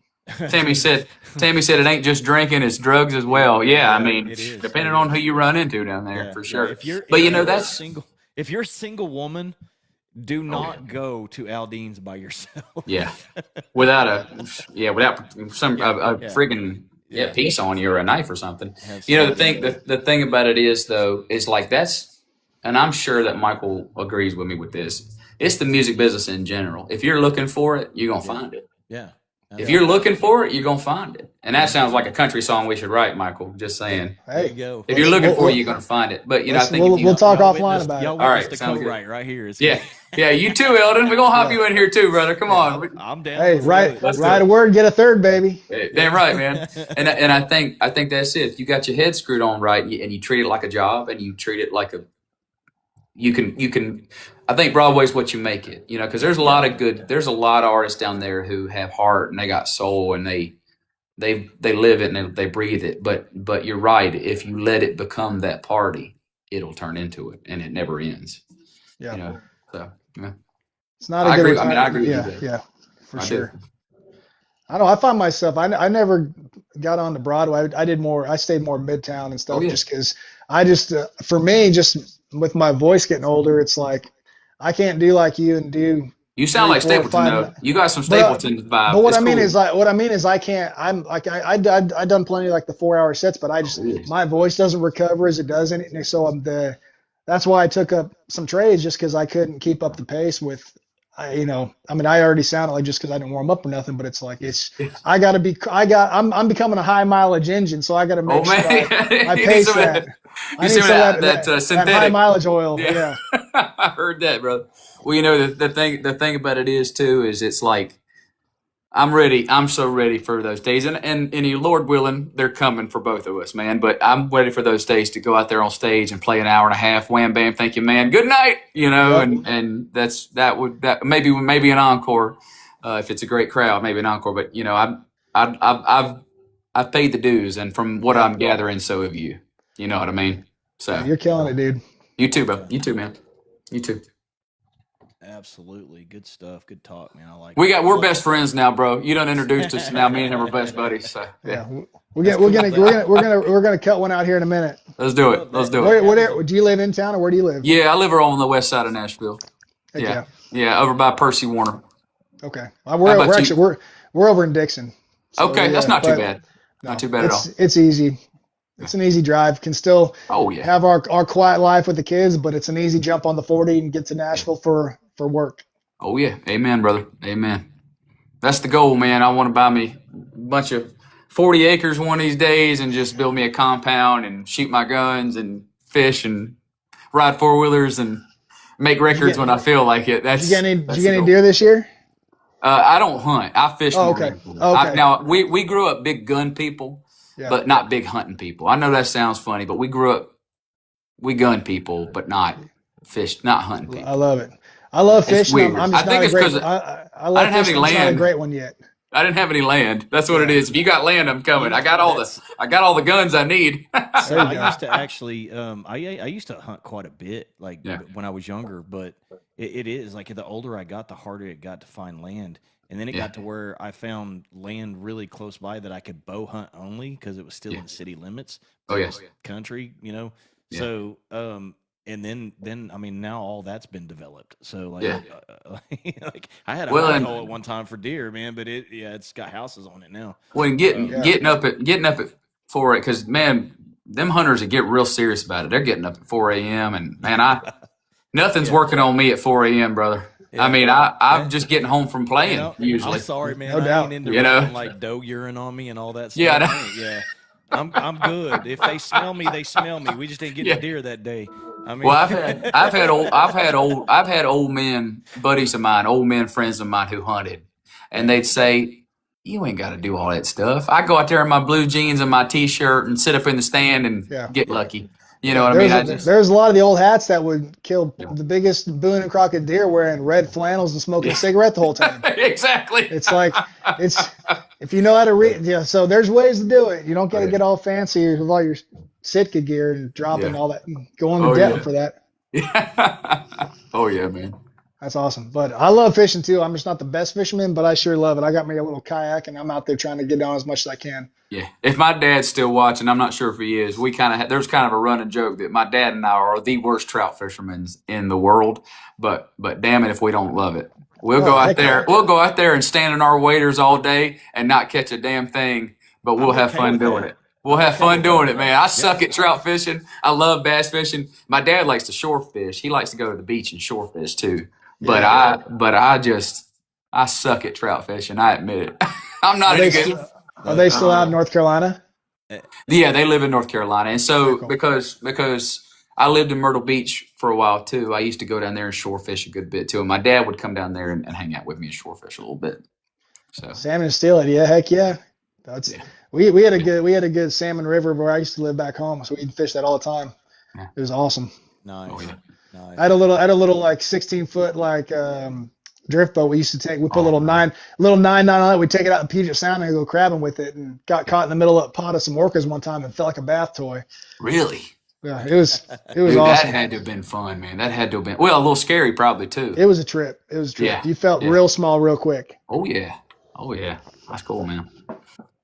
Tammy said it ain't just drinking, it's drugs as well. Yeah, it is. depending on who you run into down there, Yeah, for yeah. sure. If you're that's single. If you're a single woman, do not go to Aldean's by yourself. yeah, without some friggin' Yeah. piece on you or a knife or something. Have The thing about it is though, is like that's, and I'm sure that Michael agrees with me with this. It's the music business in general. If you're looking for it, you're gonna find it. Yeah. If you're looking for it, you're gonna find it. And that sounds like a country song we should write, Michael. Just saying. There you Hey, go. If you're looking for it, you're gonna find it. But I think if you we'll talk Y'all offline witnessed- about y'all it. All witnessed right, the sounds good. co-write right here. It's yeah, you too, Eldon. We're gonna hop you in here too, brother. Come on. I'm down. Hey, Let's do it. write a word, get a third, baby. Damn right, man. And I think that's it. If you got your head screwed on right and you treat it like a job and you treat it like you can. I think Broadway's what you make it. Because there's a lot of artists down there who have heart and they got soul and they live it and they breathe it. But you're right. If you let it become that party, it'll turn into it and it never ends. Yeah. So yeah. It's not a I good. agree. I agree with Yeah, you, Dave. yeah, for I sure. do. I know. I find myself. I never got on to Broadway. I did more. I stayed more Midtown and stuff, Oh, yeah. just because I just for me, just with my voice getting older, it's like I can't do like you and do. You sound like 3, 4, Stapleton 5 though. You got some But, Stapleton vibe. but what It's I mean cool. is I can't. I'm like I done plenty of like the 4-hour sets, but I just Oh, yeah. my voice doesn't recover as it does, and so that's why I took up some trades just because I couldn't keep up the pace with. I already sounded like just because I didn't warm up or nothing, but it's like I'm becoming a high mileage engine, so I got to make sure man. I You need pace some of that. I you need see some of that high synthetic mileage oil. Yeah. Yeah. I heard that, brother. Well, the thing about it is too is it's like I'm ready. I'm so ready for those days, and Lord willing, they're coming for both of us, man. But I'm ready for those days to go out there on stage and play an hour and a half. Wham bam, thank you, man. Good night. Yep. And that maybe an encore if it's a great crowd, maybe an encore. But I've paid the dues, and from what I'm gathering, so have you. You know what I mean? So Yeah, you're killing it, dude. you too, bro. You too, man. You too. Absolutely. Good stuff. Good talk, man. I like We're best friends now, bro. You done introduced us. Now me and him are best buddies. So Yeah, we're gonna cut one out here in a minute. let's do it. Let's do it. Where do you live in town or where do you live? Yeah, I live on the west side of Nashville. Heck Yeah, yeah, over by Percy Warner. Okay. How We're about you? actually we're over in Dixon. So, Okay, that's not too but bad. no, Not too bad at all. It's easy. It's an easy drive. Can still Oh yeah. have our quiet life with the kids, but it's an easy jump on the 40 and get to Nashville for work. Oh yeah. Amen, brother. Amen. That's the goal, man. I want to buy me a bunch of 40 acres one of these days and just build me a compound and shoot my guns and fish and ride four-wheelers and make records when I feel like it. Did you get any that's the goal. deer this year? I don't hunt. I fish Oh, more. okay. than- Okay. Now we grew up big gun people, Yeah. but not big hunting people. I know that sounds funny, but we grew up gun people, but not hunting people. I love it. I love It's fishing. weird. I'm just I think not a it's great. 'cause I love I didn't have fishing. any I'm just not a land. great one yet. I didn't have any land. That's what it is. If you got land, I'm coming. I got all the guns I need. So There you go. I used to actually, I used to hunt quite a bit, like Yeah. when I was younger. But it is like the older I got, the harder it got to find land. And then it Yeah. got to where I found land really close by that I could bow hunt only because it was still Yeah. in city limits. Oh, but it yeah. was country, Yeah. So and then I mean now all that's been developed. So like, Yeah. like I had a Well, hunting and- hole at one time for deer, man. But it's got houses on it now. When getting up at 4 because man, them hunters that get real serious about it, they're getting up at 4 a.m. and man, nothing's working on me at 4 a.m., brother. Yeah. I mean, I'm just getting home from playing usually. I'm sorry, man. No I doubt. ain't into You know? running, like doe urine on me and all that stuff. Yeah, I know. I ain't- yeah. I'm good. If they smell me, they smell me. We just didn't get Yeah. the deer that day. I mean, Well, I've had old men, buddies of mine, old men friends of mine who hunted, and they'd say, "You ain't got to do all that stuff. I go out there in my blue jeans and my t-shirt and sit up in the stand and Yeah. get lucky." You know what I mean? There's a lot of the old hats that would kill the biggest Boone and Crockett deer wearing red flannels and smoking a cigarette the whole time. Exactly. It's like if you know how to read. Yeah, so there's ways to do it. You don't got to Yeah. get all fancy with all your Sitka gear and dropping Yeah. all that, and going to Oh, depth yeah. for that. Oh yeah, man. That's awesome. But I love fishing too. I'm just not the best fisherman, but I sure love it. I got me a little kayak and I'm out there trying to get down as much as I can. Yeah. If my dad's still watching, I'm not sure if he is. We kind of there's kind of a running joke that my dad and I are the worst trout fishermen in the world. But damn it, if we don't love it, we'll go out heck there. yeah. We'll go out there and stand in our waders all day and not catch a damn thing. But we'll have okay fun with doing that. it. We'll have fun doing it, man. I suck at trout fishing. I love bass fishing. My dad likes to shore fish. He likes to go to the beach and shore fish too. But I suck at trout fishing. I admit it. I'm not Are they any good. still, are they still out in North Carolina? Yeah, they live in North Carolina, and Very so cool. because I lived in Myrtle Beach for a while too, I used to go down there and shore fish a good bit too. And my dad would come down there and hang out with me and shore fish a little bit. So Salmon and steelhead, yeah, heck yeah. That's yeah, we had a good salmon river where I used to live back home, so we'd fish that all the time. yeah. It was awesome. Nice, Oh yeah. I nice. had a little like 16-foot like drift boat we used to take. We put a Oh, little 9 on it. We take it out in Puget Sound and go crabbing with it, and got caught in the middle of a pot of some orcas one time and felt like a bath toy. really? Yeah, it was Dude, that awesome. had to have been fun, man. That had to have been a little scary probably too. It was a trip. It was a trip. Yeah, You felt yeah. real small real quick. Oh yeah. Oh yeah. That's cool, man.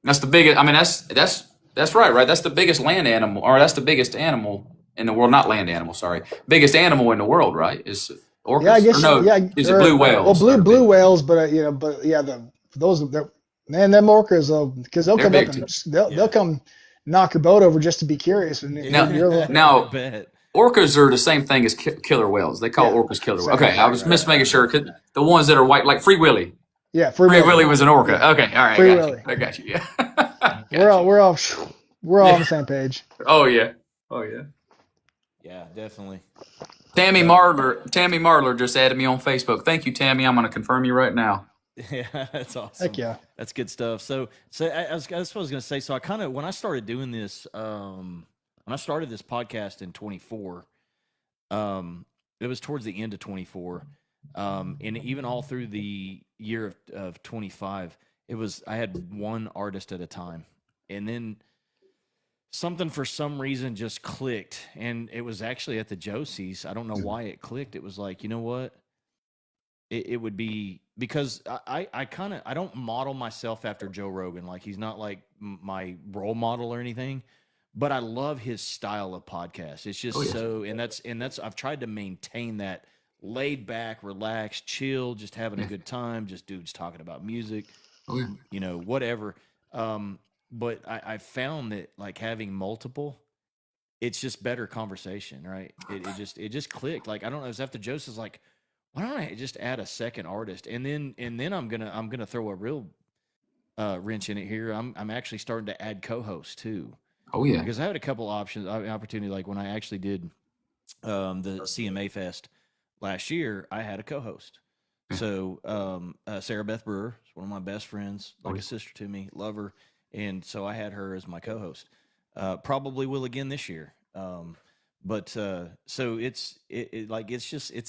That's the biggest. I mean, that's right, right. That's the biggest land animal, or that's the biggest animal in the world. Not land animal, sorry. Biggest animal in the world, right? Is Yeah, I orcas? Or guess no? yeah. Is it blue Well, whales? blue whales, but but yeah, man, them orcas, because they'll They're come up big and too. they'll Yeah. come knock your boat over just to be curious, and Now, you're now, I bet. orcas are the same thing as killer whales. They call yeah, orcas killer whales. same. Okay, I was just making sure. 'Cause the ones that are white, like Free Willy. Yeah, Free Free Willy. Willy was an orca. Yeah, Okay, all right, Free I got you. Willy. I got you. Yeah. We're Got all you. we're all on Yeah. the same page. Oh yeah. Oh yeah. Yeah, definitely. Tammy Uh, Marler just added me on Facebook. Thank you, Tammy. I'm going to confirm you right now. yeah, that's awesome. Heck yeah. That's good stuff. So that's what I was going to say. So I kind of when I started doing this, when I started this podcast in 24, it was towards the end of 24, and even all through the year of 25, I had one artist at a time, and then something for some reason just clicked, and it was actually at the Josie's. I don't know why it clicked. It was like, you know what? It would be because I kind of I don't model myself after Joe Rogan. Like he's not like my role model or anything, but I love his style of podcast. It's just Oh yeah. so, and that's I've tried to maintain that laid back, relaxed, chill, just having a Yeah. good time, just dudes talking about music, Oh yeah. whatever. But I found that like having multiple, it's just better conversation, right? It just clicked. Like I don't know, it was after Joseph's like, why don't I just add a second artist, and then I'm gonna throw a real wrench in it here. I'm actually starting to add co-hosts too, Oh yeah. because I had a couple opportunity, like when I actually did the CMA Fest last year, I had a co-host. Yeah. So Sarah Beth Brewer is one of my best friends, Oh like yeah. a sister to me, love her, and so I had her as my co-host. Probably will again this year. But so it's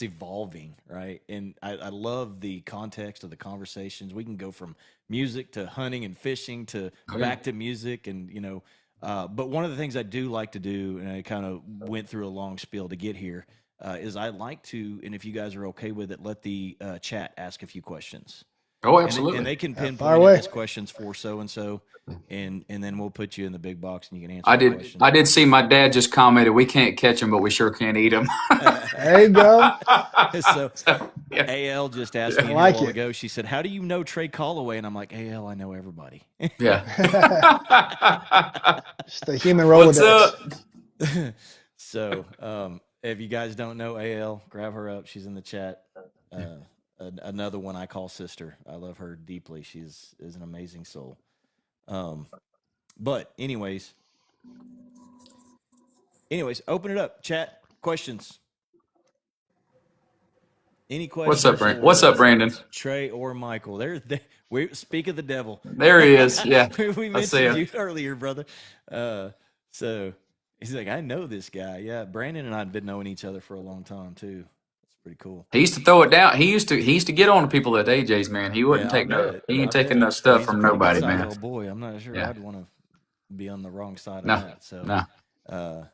evolving, right? And I love the context of the conversations. We can go from music to hunting and fishing to Oh yeah. back to music, and but one of the things I do like to do, and I kind of went through a long spiel to get here, is I like to, and if you guys are okay with it, let the chat ask a few questions. Oh, And absolutely. they can Fire pinpoint it away. as questions for so and so, and then we'll put you in the big box and you can answer I the did. question. I did see my dad just commented, "We can't catch them, but we sure can eat them." There you go. So yeah. AL just asked Yeah. me I a like while it. ago. She said, "How do you know Trey Calloway?" And I'm like, "AL, I know everybody." Yeah. Just the human What's Rolodex. up? So if you guys don't know AL, grab her up. She's in the chat. Another one I call sister. I love her deeply. She's is an amazing soul. But anyways, open it up. Chat questions. Any questions? What's up, Brandon? for What's up, Brandon? Trey or Michael? We speak of the devil. There he is. Yeah. We I see mentioned him. you earlier, brother. So he's like, I know this guy. Yeah, Brandon and I have been knowing each other for a long time too. It's pretty cool. He used to throw it down. He used to get on to people at AJ's, man. He wouldn't Yeah, I take no. bet. He ain't I taking bet. no stuff He's a from pretty nobody, good-sized man. little boy. I'm not sure Yeah. I'd want to be on the wrong side of No. that. So, No.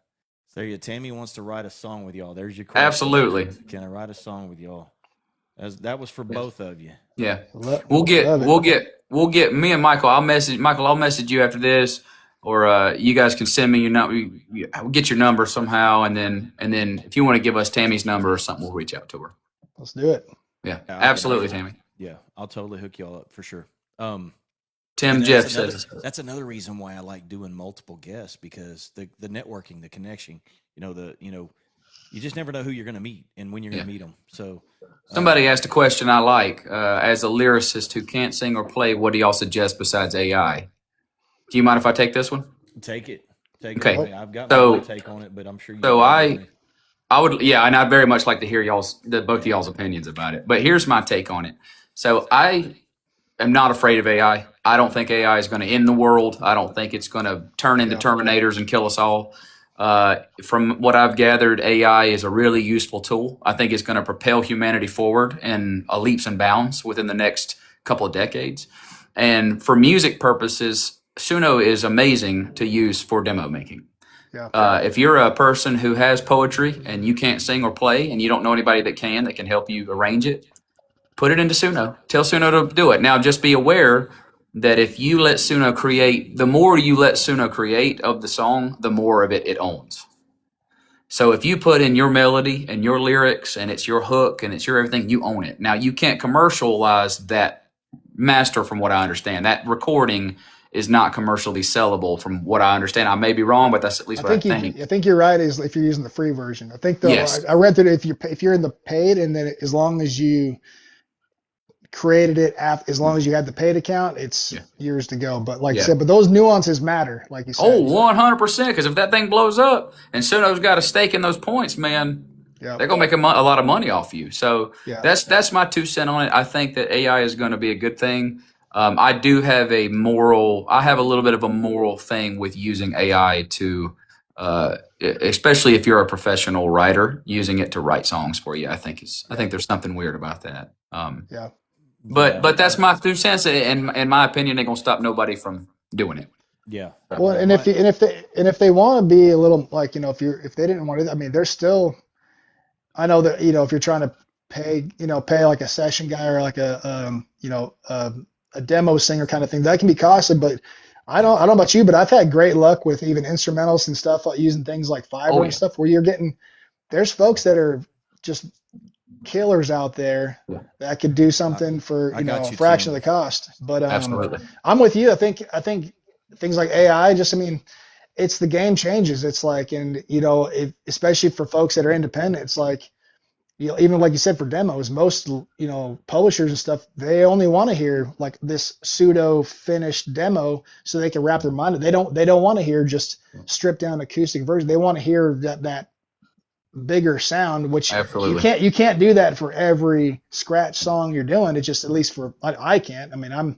So yeah, Tammy wants to write a song with y'all. There's your question. Absolutely. Can I write a song with y'all? That was for both of you. Yeah. Love We'll it. get me and Michael. I'll message you after this, or you guys can send me your number. I'll get your number somehow, and then if you want to give us Tammy's number or something, we'll reach out to her. Let's do it. Yeah, Yeah, absolutely, Tammy. Yeah, I'll totally hook y'all up for sure. Tim And Jeff that's another, says, that's another reason why I like doing multiple guests, because the networking, the connection, you just never know who you're going to meet and when you're going Yeah. to meet them. So Somebody asked a question I like. As a lyricist who can't sing or play, what do y'all suggest besides AI? Do you mind if I take this one? take it, Okay. away. I've got my own So, take on it, but I'm sure you so got one, I, Tony. I would, yeah, and I'd very much like to hear both of y'all's opinions about it. But here's my take on it. So I am not afraid of AI. I don't think AI is going to end the world. I don't think it's going to turn into Yeah. Terminators and kill us all. From what I've gathered, AI is a really useful tool. I think it's going to propel humanity forward in leaps and bounds within the next couple of decades. And for music purposes, Suno is amazing to use for demo making. Yeah. If you're a person who has poetry and you can't sing or play and you don't know anybody that can help you arrange it, put it into Suno. Tell Suno to do it. Now, just be aware that if you let Suno create, the more you let Suno create of the song, the more of it owns. So if you put in your melody and your lyrics and it's your hook and it's your everything, you own it. Now, you can't commercialize that master from what I understand. That recording is not commercially sellable from what I understand. I may be wrong, but that's at least what I think. I think you're right. Is if you're using the free version. I think though Yes. I read that if you're in the paid, and then as long as you created it as long as you had the paid account, it's years to go. But like I said, but those nuances matter, like you said. Oh, 100%. Because if that thing blows up and Suno's got a stake in those points, man, they're gonna make a lot of money off you. So that's my 2 cents on it. I think that AI is going to be a good thing. I do have a little bit of a moral thing with using AI to, especially if you're a professional writer, using it to write songs for you. I think there's something weird about that. But that's my 2 cents. In my opinion, ain't gonna stop nobody from doing it. Yeah. Well, and if they want to be a little like, if they didn't want to, I mean, there's still, I know that, if you're trying to pay like a session guy or like a demo singer kind of thing, that can be costly. But I don't know about you, but I've had great luck with even instrumentals and stuff, like using things like Fiverr and stuff, where there's folks that are just killers out there that could do something for a fraction of the cost. But Absolutely. I'm with you. I think things like AI, it's the game changes. It's like, and especially for folks that are independent, it's like, even like you said, for demos, most publishers and stuff, they only want to hear like this pseudo finished demo so they can wrap their mind. They don't want to hear just stripped down acoustic version. They want to hear that bigger sound, which you can't do that for every scratch song you're doing. It's just, at least for I can't. I mean,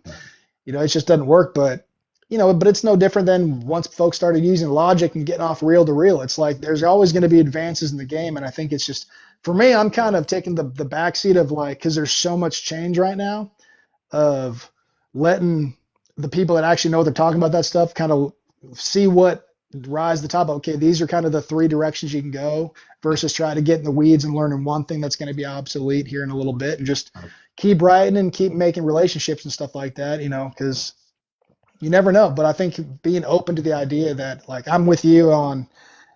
it just doesn't work. But but it's no different than once folks started using Logic and getting off reel to reel. It's like there's always going to be advances in the game, and I think it's just, for me, I'm kind of taking the backseat of, like, because there's so much change right now, of letting the people that actually know what they're talking about that stuff kind of see what rise to the top. Okay, these are kind of the 3 directions you can go, versus try to get in the weeds and learning one thing that's going to be obsolete here in a little bit, and just keep writing and keep making relationships and stuff like that, because you never know. But I think being open to the idea that, like, I'm with you on,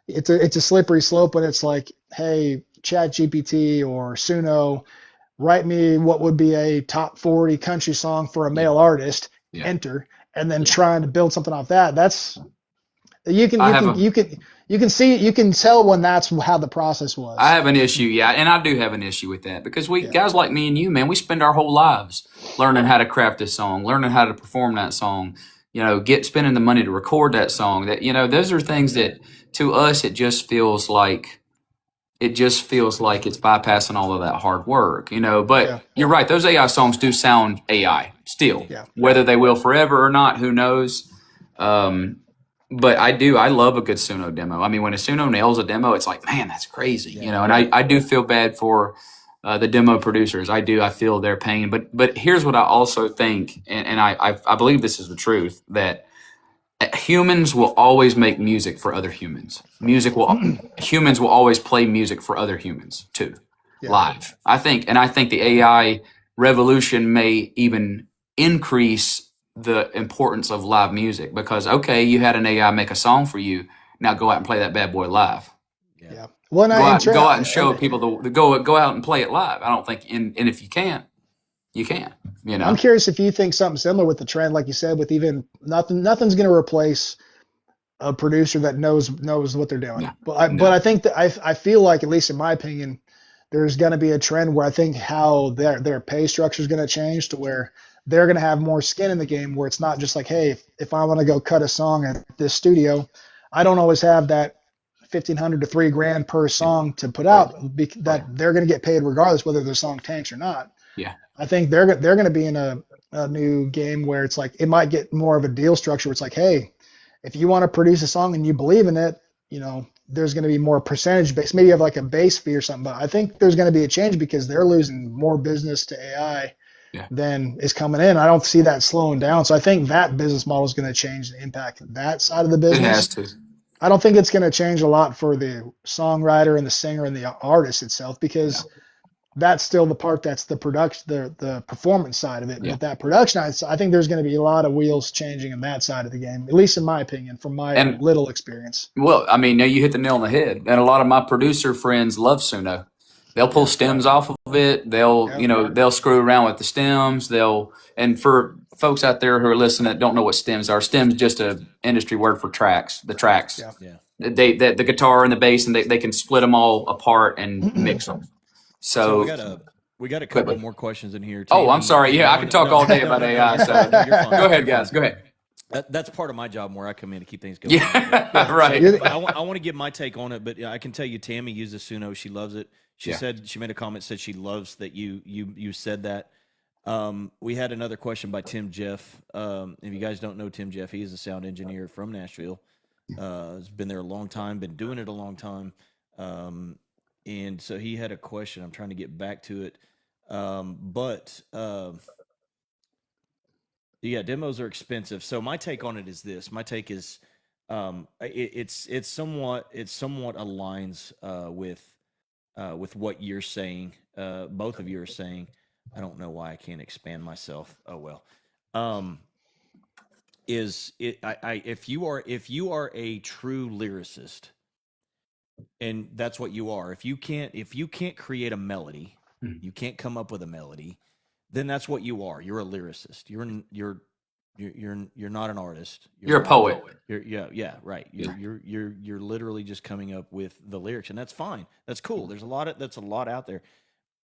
it's a slippery slope when it's like, hey, Chat GPT or Suno, write me what would be a top 40 country song for a male artist, enter, and then trying to build something off that. That's, you can tell when that's how the process was. I have an issue, and I do have an issue with that, because guys like me and you, man, we spend our whole lives learning how to craft this song, learning how to perform that song, spending the money to record that song. That those are things that, to us, it just feels like it's bypassing all of that hard work, But you're right; those AI songs do sound AI still. Whether they will forever or not, who knows? But I love a good Suno demo. I mean, when a Suno nails a demo, it's like, man, that's crazy, And I do feel bad for the demo producers. I feel their pain. But here's what I also think, and I believe this is the truth, that humans will always make music for other humans. Humans will always play music for other humans too, live. I think the AI revolution may even increase the importance of live music, because you had an AI make a song for you. Now go out and play that bad boy live. Yeah. Well, go out and show people go out and play it live. I don't think, and if you can't, you can't. I'm curious if you think something similar with the trend, like you said, with even nothing's going to replace a producer that knows what they're doing. Yeah. But I think that I feel like, at least in my opinion, there's going to be a trend where I think how their pay structure is going to change to where they're going to have more skin in the game, where it's not just like, hey, if I want to go cut a song at this studio, I don't always have that 1,500 to $3,000 per song to put out. That they're going to get paid regardless whether the song tanks or not. Yeah. I think they're going to be in a new game where it's like it might get more of a deal structure where it's like, hey, if you want to produce a song and you believe in it, there's going to be more percentage based. Maybe you have like a base fee or something, but I think there's going to be a change because they're losing more business to AI than is coming in. I don't see that slowing down. So I think that business model is going to change and impact that side of the business. It has to. I don't think it's going to change a lot for the songwriter and the singer and the artist itself because that's still the part that's the production, the performance side of it. Yeah. But that production, I think there's going to be a lot of wheels changing in that side of the game, at least in my opinion, from my little experience. Well, I mean, now you hit the nail on the head. And a lot of my producer friends love Suno. They'll pull stems off of it. They'll, they'll screw around with the stems. And for folks out there who are listening that don't know what stems are, stems just a industry word for tracks. The tracks. Yeah. The guitar and the bass, and they can split them all apart and mix them. So we got a couple more questions in here. Oh, I'm sorry. Yeah, I could talk all day about AI. So you're fine. Go ahead, guys. Go ahead. That's part of my job where I come in to keep things going. Yeah, right. So I want to give my take on it, but I can tell you, Tammy uses Suno. She loves it. She said she made a comment, said she loves that you said that. We had another question by Tim Jeff. If you guys don't know Tim Jeff, he is a sound engineer from Nashville. Has been there a long time, been doing it a long time. And so he had a question. I'm trying to get back to it. Yeah, demos are expensive. So my take on it is this. My take is it somewhat aligns with what you're saying. Both of you are saying. I don't know why I can't expand myself. Oh well. If you are a true lyricist, and that's what you are. If you can't create a melody, you can't come up with a melody, then that's what you are. You're a lyricist. You're not an artist. You're a poet. Right. You're literally just coming up with the lyrics, and that's fine. That's cool. That's a lot out there.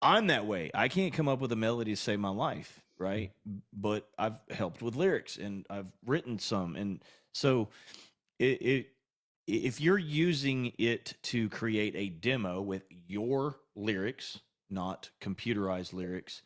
I'm that way. I can't come up with a melody to save my life, right? But I've helped with lyrics and I've written some, and so if you're using it to create a demo with your lyrics, not computerized lyrics,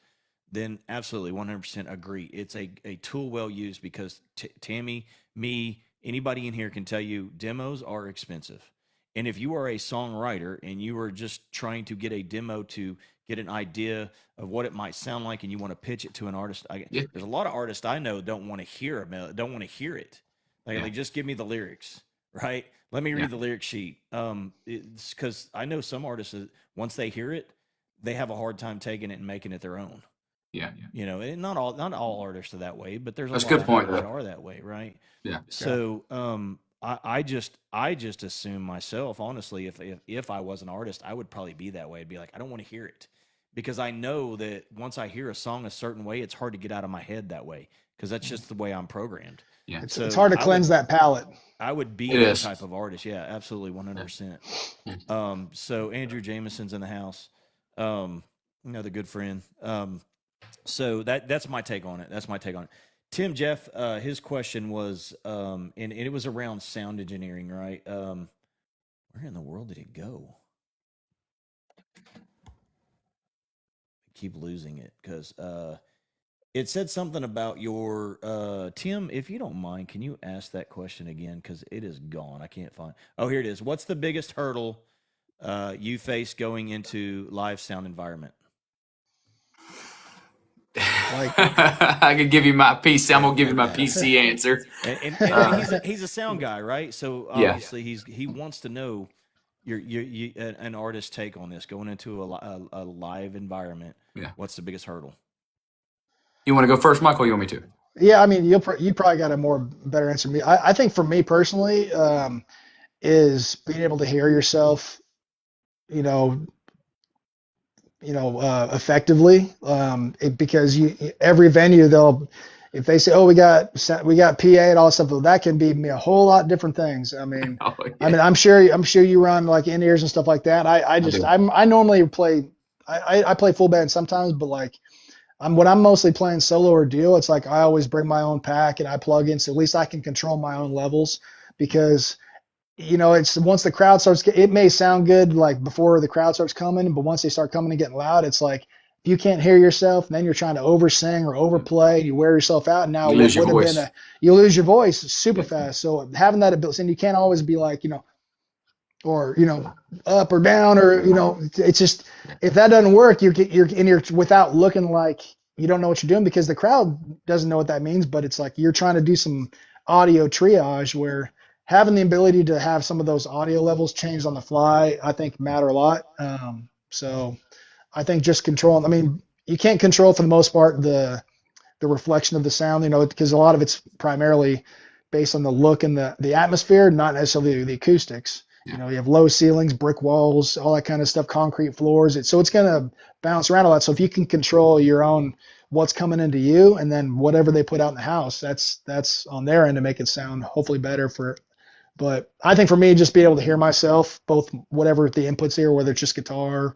then absolutely 100% agree. It's a tool well used because Tammy, me, anybody in here can tell you demos are expensive. And if you are a songwriter and you are just trying to get a demo to get an idea of what it might sound like and you want to pitch it to an artist, there's a lot of artists I know don't want to hear it. Like just give me the lyrics, right? Let me read the lyric sheet. It's because I know some artists, once they hear it, they have a hard time taking it and making it their own. Yeah. And not all artists are that way, but there's That's a a good lot point, that are that way, right? Yeah. So I just assume myself, honestly, if I was an artist, I would probably be that way. I'd be like, I don't want to hear it because I know that once I hear a song a certain way, it's hard to get out of my head that way because that's just the way I'm programmed. Yeah. It's hard to cleanse that palate. I would be that type of artist. Yeah, absolutely. 100%. So Andrew Jameson's in the house. Another good friend. So that's my take on it. Tim Jeff, his question was, and it was around sound engineering, right? Where in the world did it go? I keep losing it because it said something about your Tim. If you don't mind, can you ask that question again? Because it is gone. I can't find. Oh, here it is. What's the biggest hurdle you face going into live sound environment? I could give you my PC. I'm gonna give you my PC answer. And he's a sound guy, right? So obviously he wants to know an artist's take on this going into a live environment. Yeah. What's the biggest hurdle? You want to go first, Michael? Or you want me to? Yeah, I mean, you probably got a better answer than me. I think for me personally, is being able to hear yourself, effectively, because every venue if they say, oh, we got PA and all that stuff, well, that can be a whole lot different things. Oh, I yeah, mean, I'm sure you run like in ears and stuff like that. I I just do. I normally play I play full band sometimes, but like when I'm mostly playing solo or duo, it's like I always bring my own pack and I plug in, so at least I can control my own levels because it's once the crowd starts, it may sound good like before the crowd starts coming, but once they start coming and getting loud, it's like if you can't hear yourself, then you're trying to oversing or overplay, you wear yourself out. And now You what lose your would have been voice. you lose your voice super Yeah, fast. So having that ability, and you can't always be like, or up or down, or it's just yeah, if that doesn't work, you're without looking like you don't know what you're doing because the crowd doesn't know what that means, but it's like you're trying to do some audio triage where having the ability to have some of those audio levels changed on the fly, I think matter a lot. So I think just controlling, I mean, you can't control for the most part the reflection of the sound, because a lot of it's primarily based on the look and the atmosphere, not necessarily the acoustics. yeah, You have low ceilings, brick walls, all that kind of stuff, concrete floors. So it's going to bounce around a lot. So if you can control your own what's coming into you, and then whatever they put out in the house, that's on their end to make it sound hopefully better for. But I think for me, just being able to hear myself, both whatever the inputs here, whether it's just guitar,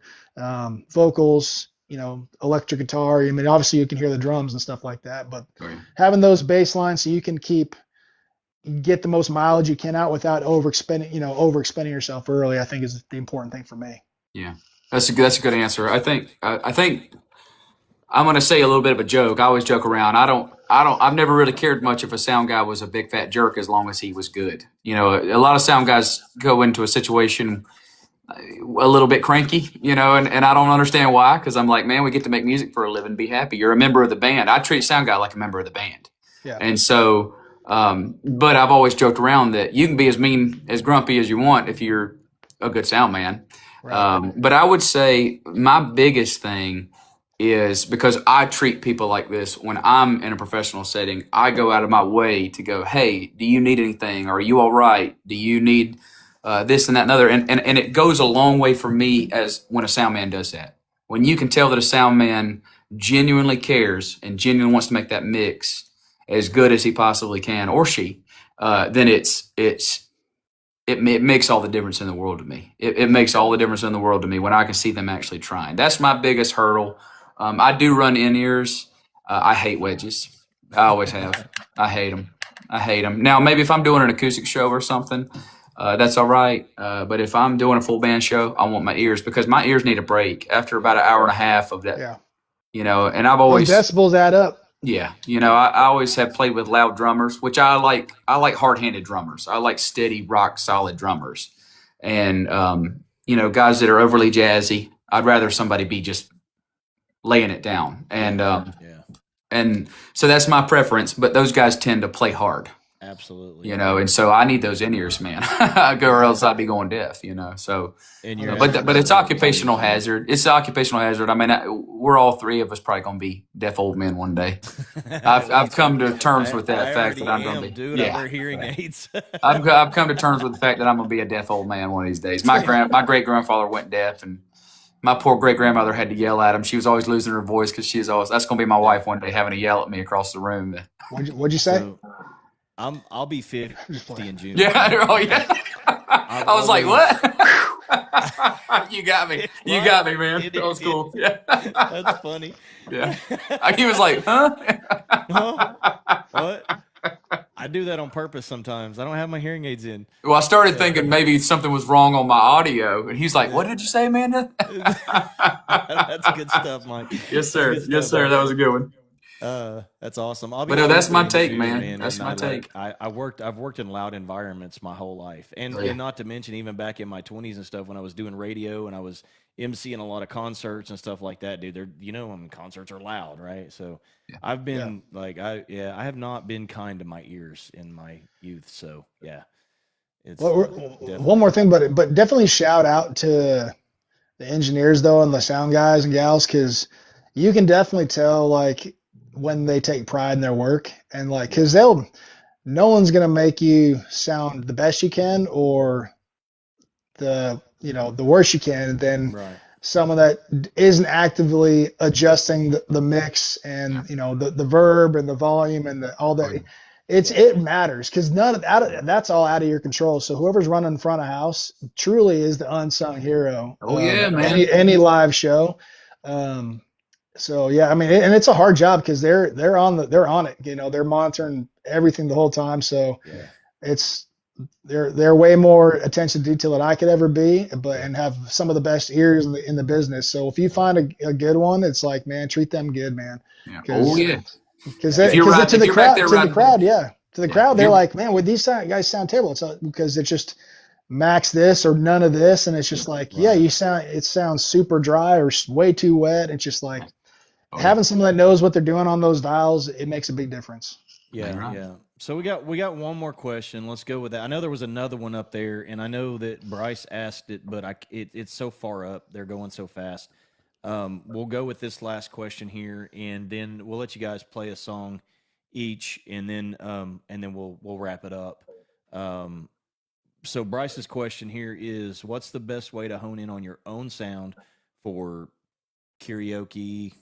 vocals, electric guitar. I mean, obviously you can hear the drums and stuff like that, but oh, yeah. having those bass lines so you can get the most mileage you can out without overexpending yourself early, I think is the important thing for me. Yeah. That's a good answer. I think I'm going to say a little bit of a joke. I always joke around. I've never really cared much if a sound guy was a big fat jerk as long as he was good. A lot of sound guys go into a situation a little bit cranky, and I don't understand why, because I'm like, man, we get to make music for a living, be happy. You're a member of the band. I treat sound guy like a member of the band. Yeah. And so, but I've always joked around that you can be as mean, as grumpy as you want if you're a good sound man. Right. But I would say my biggest thing is because I treat people like this when I'm in a professional setting, I go out of my way to go, hey, do you need anything? Are you all right? Do you need this and that and other? And it goes a long way for me as when a sound man does that. When you can tell that a sound man genuinely cares and genuinely wants to make that mix as good as he possibly can, or she, then it makes all the difference in the world to me. It makes all the difference in the world to me when I can see them actually trying. That's my biggest hurdle. I do run in ears. I hate wedges. I always have. I hate them. I hate them. Now, maybe if I'm doing an acoustic show or something, that's all right. But if I'm doing a full band show, I want my ears, because my ears need a break after about an hour and a half of that. Yeah. And I've Those always, decibels add up. yeah, I always have played with loud drummers, which I like. I like hard-handed drummers. I like steady, rock solid drummers, and guys that are overly jazzy. I'd rather somebody be just laying it down, Yeah, and so that's my preference. But those guys tend to play hard, absolutely. and so I need those in ears, man, or else I'd be going deaf, So, And you're but it's occupational absolutely hazard. It's an occupational hazard. I mean, we're all three of us probably going to be deaf old men one day. I've come to terms with that fact that I'm going to be. dude. I wear hearing aids. I've come to terms with the fact that I'm going to be a deaf old man one of these days. My great grandfather went deaf, and my poor great grandmother had to yell at him. She was always losing her voice because she's always. That's going to be my wife one day, having to yell at me across the room. What'd you say? So, I'll be 50 in June. Yeah, oh yeah. I was like, what? You got me. You got me, man. That was cool. Yeah. That's funny. Yeah. He was like, huh? Huh? What? I do that on purpose sometimes. I don't have my hearing aids in. Well, I started thinking maybe something was wrong on my audio, and he's like, "What did you say, Amanda?" That's good stuff, Mike. Yes, sir. Yes, sir. That was a good one. That's awesome. I'll be But no, that's 50 my in take, June, man. That's and my take. I've worked in loud environments my whole life, and not to mention even back in my 20s and stuff when I was doing radio and I was emceeing a lot of concerts and stuff like that, dude. Concerts are loud, right? So Yeah. I've been I have not been kind to my ears in my youth. So yeah, it's One more thing, but definitely shout out to the engineers though and the sound guys and gals, because you can definitely tell like when they take pride in their work, and like because no one's gonna make you sound the best you can or the worst you can, and then right. someone that isn't actively adjusting the mix and the verb and the volume and all that. It matters because that's all out of your control. So whoever's running front of house truly is the unsung hero Oh of yeah, man. any live show. So yeah, I mean, and it's a hard job because they're on it. They're monitoring everything the whole time. So Yeah. they're way more attention to detail than I could ever be, and have some of the best ears in the business. So if you find a good one, it's like, man, treat them good, man. Yeah. Oh Because yeah. because If you're right, to if the you're back there crowd, riding, yeah, to the yeah. crowd, If they're you're, like, man, with these guys sound terrible. It's because it's just max this or none of this, and it's just like, yeah, Right. it sounds super dry or way too wet. It's just like oh yeah, having someone that knows what they're doing on those dials. It makes a big difference. man, Yeah, right. yeah. So we got one more question. Let's go with that. I know there was another one up there, and I know that Bryce asked it, but it's so far up. They're going so fast. We'll go with this last question here, and then we'll let you guys play a song each, and then we'll wrap it up. Um, so Bryce's question here is, what's the best way to hone in on your own sound for karaoke,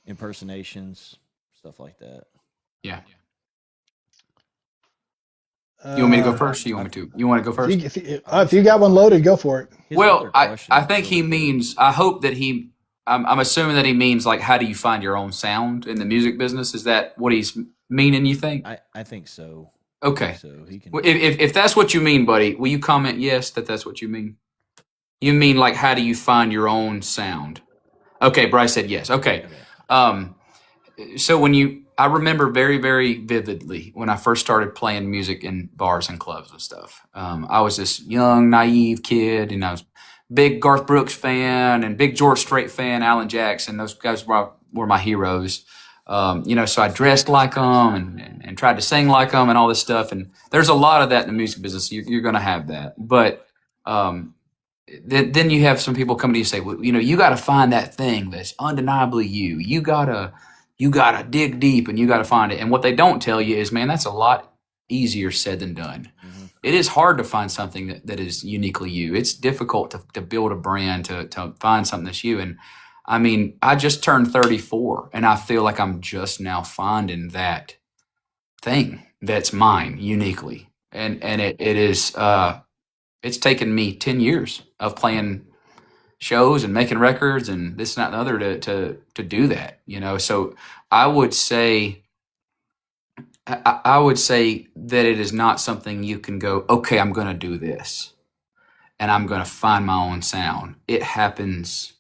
impersonations, stuff like that? Yeah. You want me to go Uh, first? Or you want me to? You want to go first? if you got one loaded, go for it. His Well, other I question I was think he really good. means. I hope that he. I'm assuming that he means like, how do you find your own sound in the music business? Is that what he's meaning? You think? I think so. Okay. So he can. Well, if that's what you mean, buddy, will you comment yes that that's what you mean? You mean like, how do you find your own sound? Okay, Bryce said yes. Okay. Okay. Um, so I remember very, very vividly when I first started playing music in bars and clubs and stuff. I was this young, naive kid, and I was big Garth Brooks fan and big George Strait fan, Alan Jackson. Those guys were my heroes. So I dressed like them and tried to sing like them and all this stuff. And there's a lot of that in the music business. You're going to have that. But then you have some people come to you and say, well, you got to find that thing that's undeniably you. You gotta dig deep and you got to find it. And what they don't tell you is, man, that's a lot easier said than done. Mm-hmm. It is hard to find something that is uniquely you. It's difficult to build a brand, to find something that's you. And I mean, I just turned 34 and I feel like I'm just now finding that thing that's mine uniquely. And it is, it's taken me 10 years of playing shows and making records and this and that and the other to do that, So I would say that it is not something you can go, okay, I'm going to do this and I'm going to find my own sound. It happens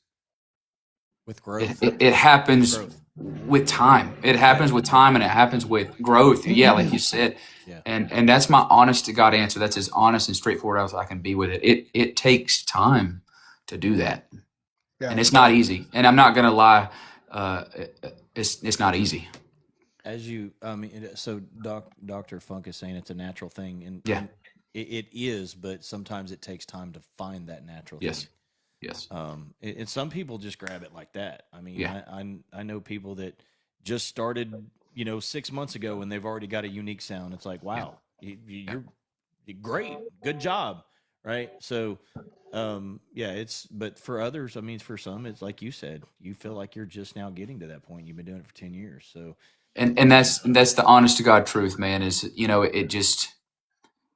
With growth. it happens Growth. with time. It happens with time and it happens with growth. Yeah, like you said. Yeah. And that's my honest to God answer. That's as honest and straightforward as I can be with it. It takes time to do that. Yeah. And it's not easy. And I'm not going to lie. It's not easy. So Dr. Funk is saying it's a natural thing, and Yeah. and it is, but sometimes it takes time to find that natural Yes. thing. Yes. And some people just grab it like that. I mean, Yeah. I know people that just started, 6 months ago, and they've already got a unique sound. It's like, wow, you're great, good job, right? So, but for others, I mean, for some, it's like you said, you feel like you're just now getting to that point. You've been doing it for 10 years, so. And that's the honest to God truth, man, is, it just,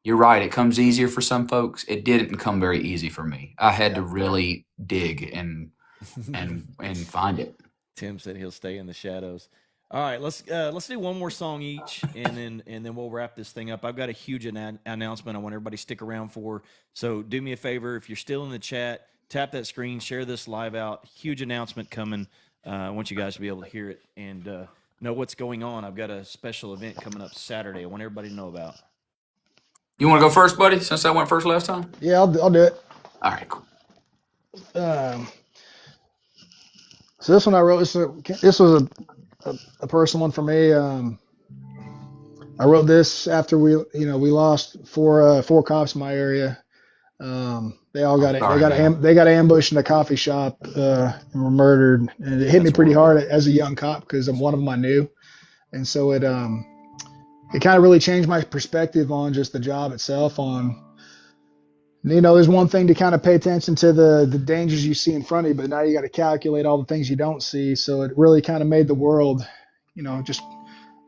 you're right. It comes easier for some folks. It didn't come very easy for me. I had to really dig and find it. Tim said he'll stay in the shadows. All right, let's do one more song each, and then we'll wrap this thing up. I've got a huge announcement I want everybody to stick around for. So do me a favor, if you're still in the chat, tap that screen, share this live out. Huge announcement coming. I want you guys to be able to hear it and know what's going on. I've got a special event coming up Saturday. I want everybody to know about. You want to go first, buddy? Since I went first last time. Yeah, I'll do it. All right, cool. So this one I wrote. This was a personal one for me. I wrote this after we lost four cops in my area. They all got sorry, they got ambushed in a coffee shop and were murdered. And it hit me pretty hard as a young cop because one of them I knew, and so it kind of really changed my perspective on just the job itself. On There's one thing to kind of pay attention to the dangers you see in front of you, but now you got to calculate all the things you don't see. So it really kind of made the world, just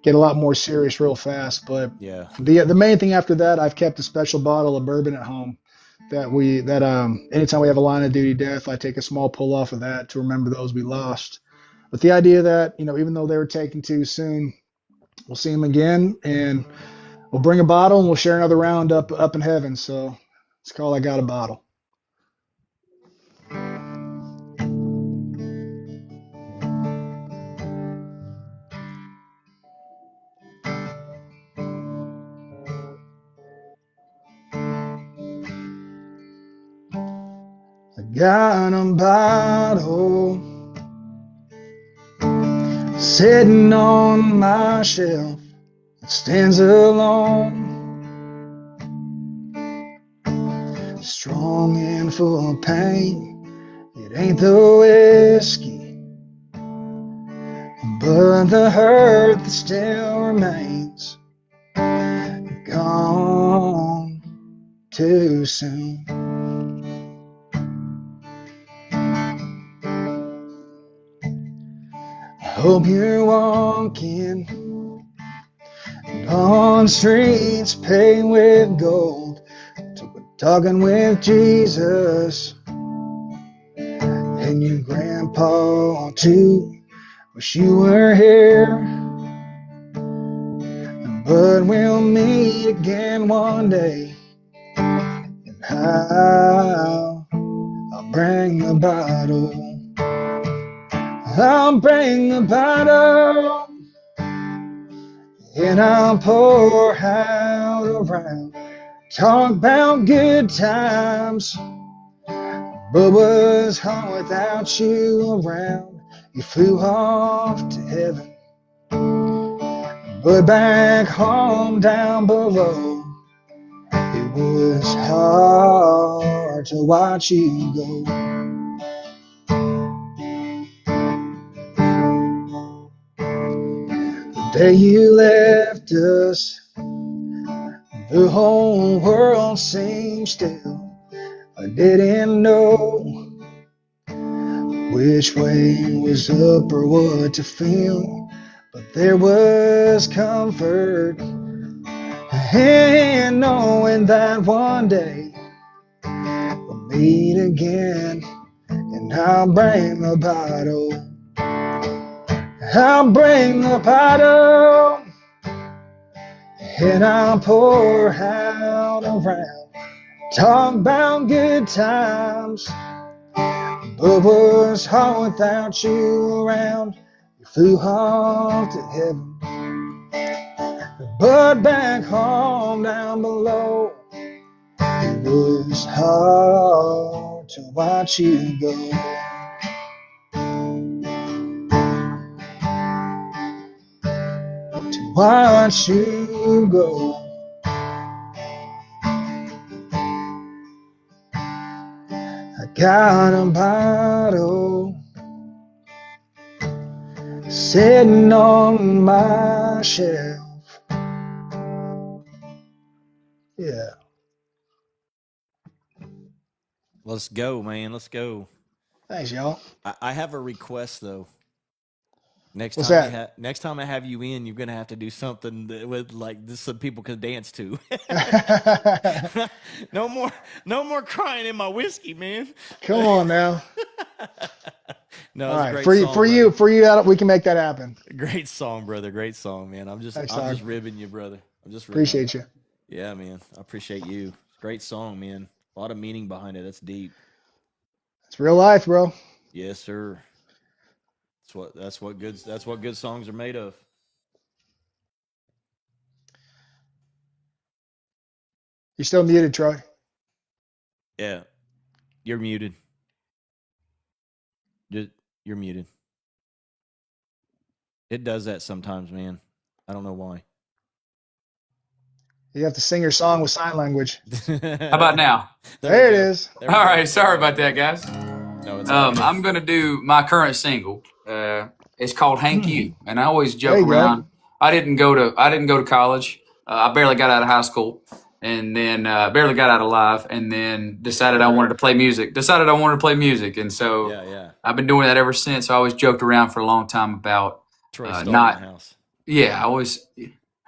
get a lot more serious real fast. But Yeah. the main thing after that, I've kept a special bottle of bourbon at home that anytime we have a line of duty death, I take a small pull off of that to remember those we lost. But the idea that, even though they were taken too soon, we'll see them again, and we'll bring a bottle and we'll share another round up in heaven. So it's called I Got a Bottle. I got a bottle sitting on my shelf. It stands alone, strong and full of pain. It ain't the whiskey, but the hurt that still remains. Gone too soon. I hope you're walking on streets paved with gold, talking with Jesus and your grandpa too. Wish you were here, but we'll meet again one day, and I'll bring the bottle. I'll bring the bottle, and I'll pour out around. Talk about good times, but was home without you around. You flew off to heaven, but back home down below, it was hard to watch you go. The day you left us, the whole world seemed still. I didn't know which way was up or what to feel, but there was comfort in knowing that one day we'll meet again, and I'll bring the bottle. I'll bring the bottle, and I'll pour out around. Talk about good times, but was hard without you around. You flew off to heaven, but back home down below, it was hard to watch you go. To watch you go. I got a bottle sitting on my shelf. Yeah. Let's go, man. Let's go. Thanks, y'all. I have a request though. Next What's time that? next time I have you in, you're gonna have to do something with like this some people can dance to. no more crying in my whiskey, man. Come on now. No, All it's a right, great for song, you, brother. we can make that happen. Great song, brother. Great song, man. Thanks, I'm dog. just ribbing you, brother. I'm just ribbing Appreciate you. Yeah, man. I appreciate you. Great song, man. A lot of meaning behind it. That's deep. It's real life, bro. Yes, sir. That's what good songs are made of. You're still muted, Troy. Yeah. You're muted. You're muted. It does that sometimes, man. I don't know why. You have to sing your song with sign language. How about now? There it is. There we All go. right, sorry about that, guys. No, it's all right. I'm gonna do my current single. It's called "Hank You," and I always There joke you go. around. I didn't go to college. I barely got out of high school, and then barely got out alive, and then decided I wanted to play music. And so Yeah. I've been doing that ever since. I always joked around for a long time about Troy Star in not. the house. Yeah, I always.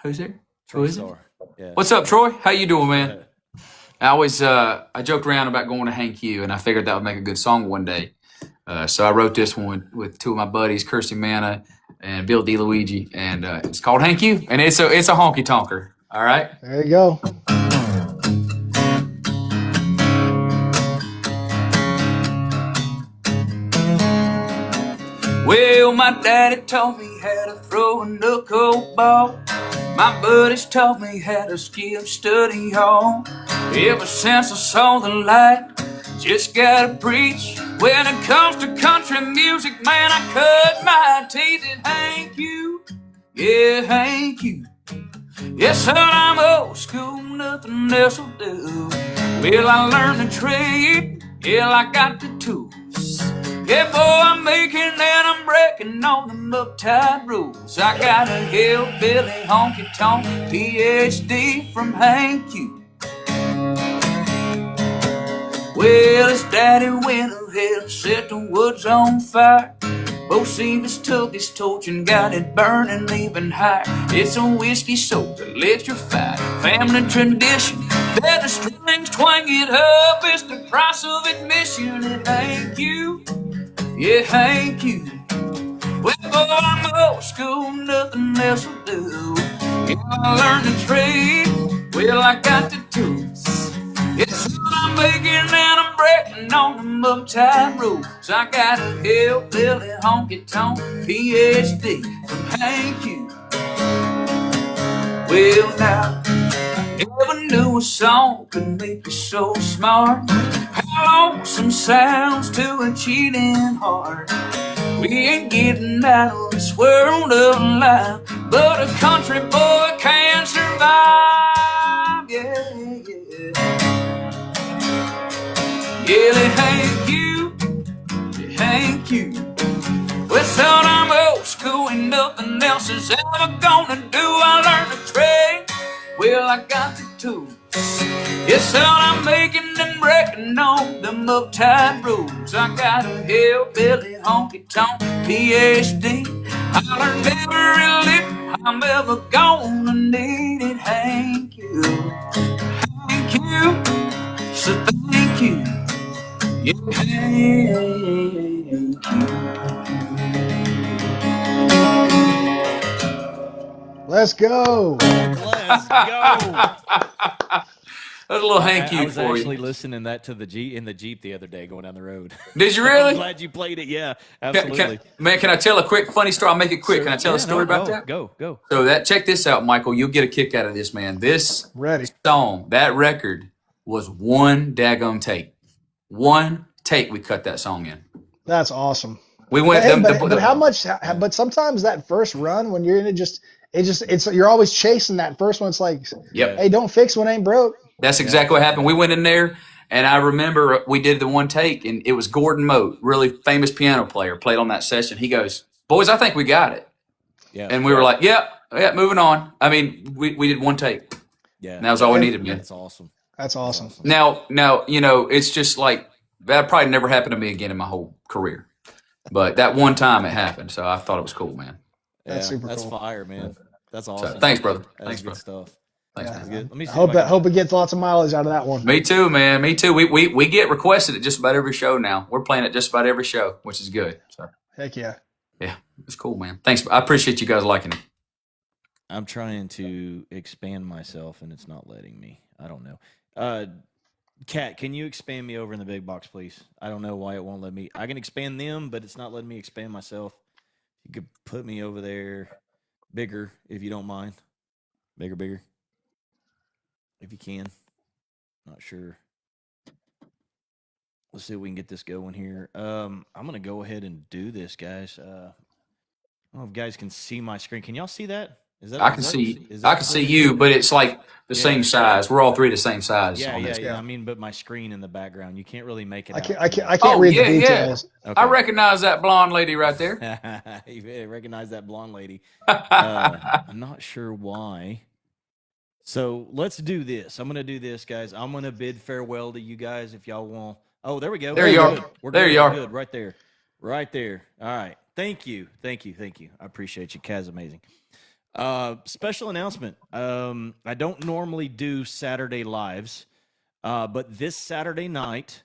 Who's there? Troy Who is Star. it? Yeah. What's up, Troy? How you doing, man? I always I joked around about going to Hank U, and I figured that would make a good song one day. So I wrote this one with two of my buddies, Kirsty Manna and Bill DeLuigi, and it's called Hank U, and it's a honky tonker. All right. There you go. Well, my daddy taught me how to throw a knuckleball. My buddies taught me how to skip study hall. Ever since I saw the light, just gotta preach. When it comes to country music, man, I cut my teeth in Hank U. Yeah, Hank U. Yes, son, I'm old school, nothing else will do. Well, I learned the trade, yeah, I got the tools. Yeah, boy, I'm making and I'm breaking all them uptight rules. I got a hillbilly honky-tonk PhD from Hank U. Well, his daddy went ahead and set the woods on fire. Bocephus took his torch and got it burning even higher. It's a whiskey soak that electrified, family tradition. That the strings twang it up, it's the price of admission at Hank U. Yeah, Hank U. Well, boy, I'm old school, nothing else will do. If I learned to trade, well, I got the tools. It's what I'm making and I'm breaking on them uptight rules. I got a hillbilly honky-tonk PhD from Hank U. Well, now, I never knew a song could make you so smart. How lonesome sounds to a cheating heart. We ain't getting out of this world of life, but a country boy can survive. Yeah, yeah. Yeah, Hank U, Hank U. Well, son, I'm old school and nothing else is ever gonna do. I learned to trade, well, I got the tools. Yes, son, I'm making and breaking on them uptight rules. I got a hillbilly honky-tonk PhD. I learned every lick I'm ever gonna need it. Hank U, Hank U. So thank you. Yeah, Let's go. Let's go. That's a little Hank U I was for actually you. listening that to the Jeep in the Jeep the other day going down the road. Did you I'm really? glad you played it. Yeah, absolutely. Man, can I tell a quick funny story? I'll make it quick. Can I tell a story about that? Go. So check this out, Michael. You'll get a kick out of this, man. This Ready. song, that record, was one daggum take. One take we cut that song in. That's awesome. We went. But how much? But sometimes that first run, when you're in it, it's you're always chasing that first one. It's like, Yep. hey, don't fix what ain't broke. That's exactly what happened. We went in there, and I remember we did the one take, and it was Gordon Mote, really famous piano player, played on that session. He goes, "Boys, I think we got it." Yeah. And we were like, "Yeah, moving on." I mean, we did one take. Yeah. And that was all we needed, man. That's awesome. That's awesome. Now, it's just like that probably never happened to me again in my whole career. But that one time it happened, so I thought it was cool, man. That's super That's cool. fire, man. That's awesome. So, thanks, brother. That's Thanks, good brother. stuff. Thanks, Yeah. man. Good. Let me see Hope it gets lots of mileage out of that one. Me too, man. Me too. We get requested at just about every show now. We're playing at just about every show, which is good. So Heck yeah. yeah, it's cool, man. Thanks. I appreciate you guys liking it. I'm trying to expand myself, and it's not letting me. I don't know. Kat, can you expand me over in the big box, please? I don't know why it won't let me. I can expand them, but it's not letting me expand myself. You could put me over there bigger, if you don't mind. Bigger. If you can. Not sure. Let's see if we can get this going here. I'm going to go ahead and do this, guys. I don't know if guys can see my screen. Can y'all see that? I can see you, but it's like the same size. We're all three the same size. Yeah, on this. I mean, but my screen in the background, you can't really make it. I can't read the details. Okay. I recognize that blonde lady right there. You recognize that blonde lady. I'm not sure why So let's do this. I'm going to do this, guys. I'm going to bid farewell to you guys if y'all want. Oh, there we go. There you We're are. good. We're There good. you We're are. good. Right there. Right there. All right. Thank you. Thank you. Thank you. I appreciate you. Kaz, amazing. Special announcement. I don't normally do Saturday lives, but this Saturday night,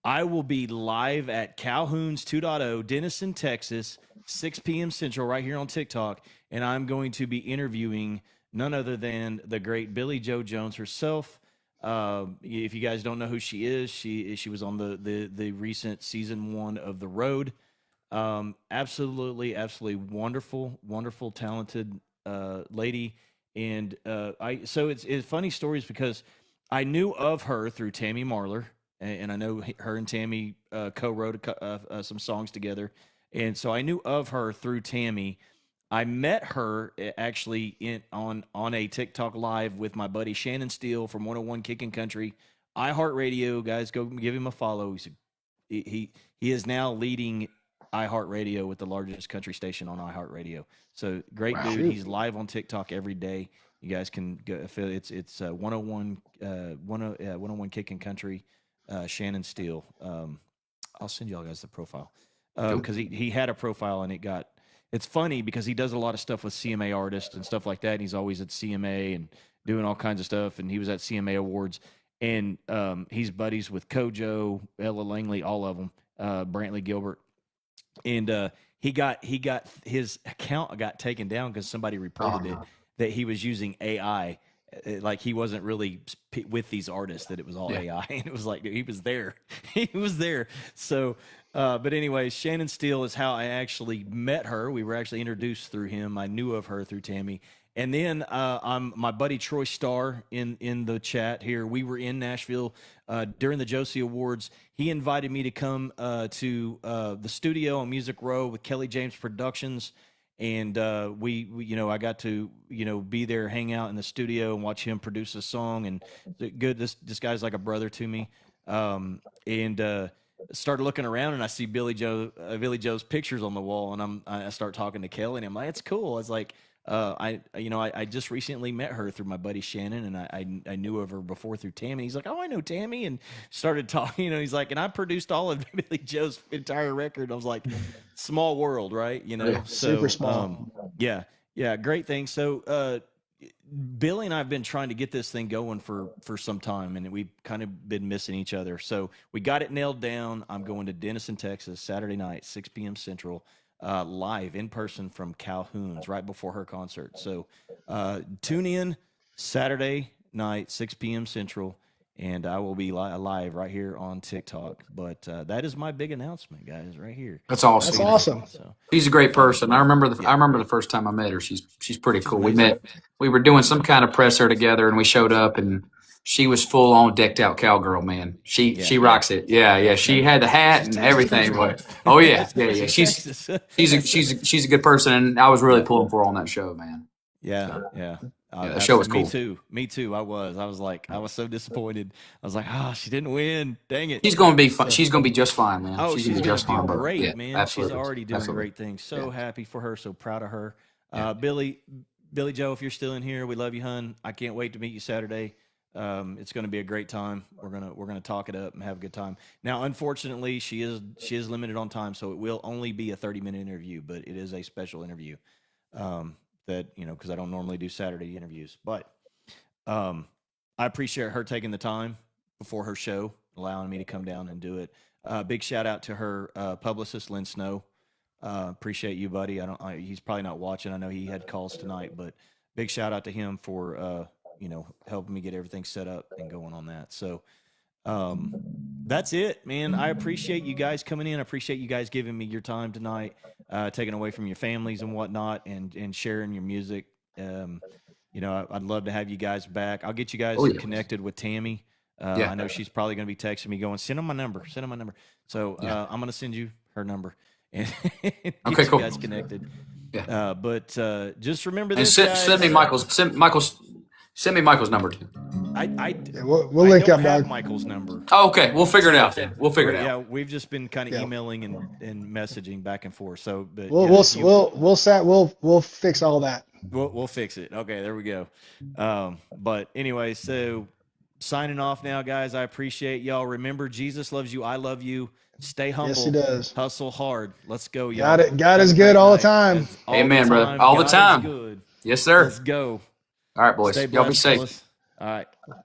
I will be live at Calhoun's 2.0, Denison, Texas, 6 p.m. Central, right here on TikTok. And I'm going to be interviewing none other than the great Billy Joe Jones herself. If you guys don't know who she is, she was on the recent season 1 of The Road. Absolutely wonderful, talented lady. And so it's funny stories because I knew of her through Tammy Marler, and I know her and Tammy co-wrote some songs together, and so I knew of her through Tammy. I met her actually on a TikTok live with my buddy Shannon Steele from 101 Kickin' Country, iHeartRadio. Guys, go give him a follow. He is now leading iHeartRadio with the largest country station on iHeartRadio. So great dude. He's live on TikTok every day. You guys can go. It's 101 Kickin' Country. Shannon Steele. I'll send y'all guys the profile because he had a profile and it's funny because he does a lot of stuff with CMA artists and stuff like that. And he's always at CMA and doing all kinds of stuff. And he was at CMA Awards, and he's buddies with Kojo, Ella Langley, all of them, Brantley Gilbert. And he got his account got taken down because somebody reported it that he was using AI. Like he wasn't really with these artists, that it was all AI. And it was like, dude, he was there. He was there. So, but anyways, Shannon Steele is how I actually met her. We were actually introduced through him. I knew of her through Tammy. And then I'm my buddy Troy Starr in the chat here. We were in Nashville during the Josie Awards. He invited me to come to the studio on Music Row with Kelly James Productions. And we I got to be there, hang out in the studio, and watch him produce a song. And good, this guy's like a brother to me. And started looking around, and I see Billy Joe's pictures on the wall, and I start talking to Kelly, and I'm like, it's cool. I was like, I just recently met her through my buddy Shannon, and I knew of her before through Tammy. He's like, oh, I know Tammy, and started talking. He's like, and I produced all of Billy Joe's entire record. I was like, small world, right? So super small. Yeah, great thing. So Billy and I have been trying to get this thing going for some time, and we've kind of been missing each other. So we got it nailed down. I'm going to Denison, Texas, Saturday night, 6 p.m. Central. Live in person from Calhoun's right before her concert. So tune in Saturday night, 6 p.m. Central, and I will be live right here on TikTok. But that is my big announcement, guys, right here. That's awesome. That's awesome. So, she's a great person. I remember the first time I met her. She's pretty cool. We were doing some kind of presser together, and we showed up, and she was full on decked out cowgirl, man. She rocks it. Yeah. She had the hat and everything. Oh yeah. She's a good person, and I was really pulling for her on that show, man. Yeah. The show was cool. Me too. I was so disappointed. I was like, she didn't win. Dang it. She's going to be fun. She's going to be just fine, man. Oh, she's just fine, great, man. Absolutely. She's already doing great things. So happy for her. So proud of her. Billy Joe, if you're still in here, we love you, hun. I can't wait to meet you Saturday. It's going to be a great time. We're gonna talk it up and have a good time. Now, unfortunately, she is limited on time, so it will only be a 30-minute interview, but it is a special interview. That because I don't normally do Saturday interviews, but I appreciate her taking the time before her show, allowing me to come down and do it. Big shout out to her publicist, Lynn Snow. Appreciate you, buddy. He's probably not watching. I know he had calls tonight, but big shout out to him for helping me get everything set up and going on that. So that's it, man. I appreciate you guys coming in. I appreciate you guys giving me your time tonight, taking away from your families and whatnot, and sharing your music. I'd love to have you guys back. I'll get you guys connected with Tammy. I know she's probably going to be texting me going, send him my number. So I'm going to send you her number and get you guys connected. Yeah. But just remember this, guys. Send me Michael's number too. We'll link up, have dog. Michael's number. Oh, okay. We'll figure it out then. Yeah, we've just been kind of emailing and messaging back and forth. So, but we'll fix all that. We'll fix it. Okay, there we go. But anyway, so signing off now, guys. I appreciate y'all. Remember, Jesus loves you. I love you. Stay Yes, he humble. does. Hustle hard. Let's go, y'all. Got it. God Have is a good great all the night. time. That's all Amen, the brother. time. All the God time. is good. Yes, sir. Let's go. All right, boys. Stay Y'all be blessed, safe. fellas. All right.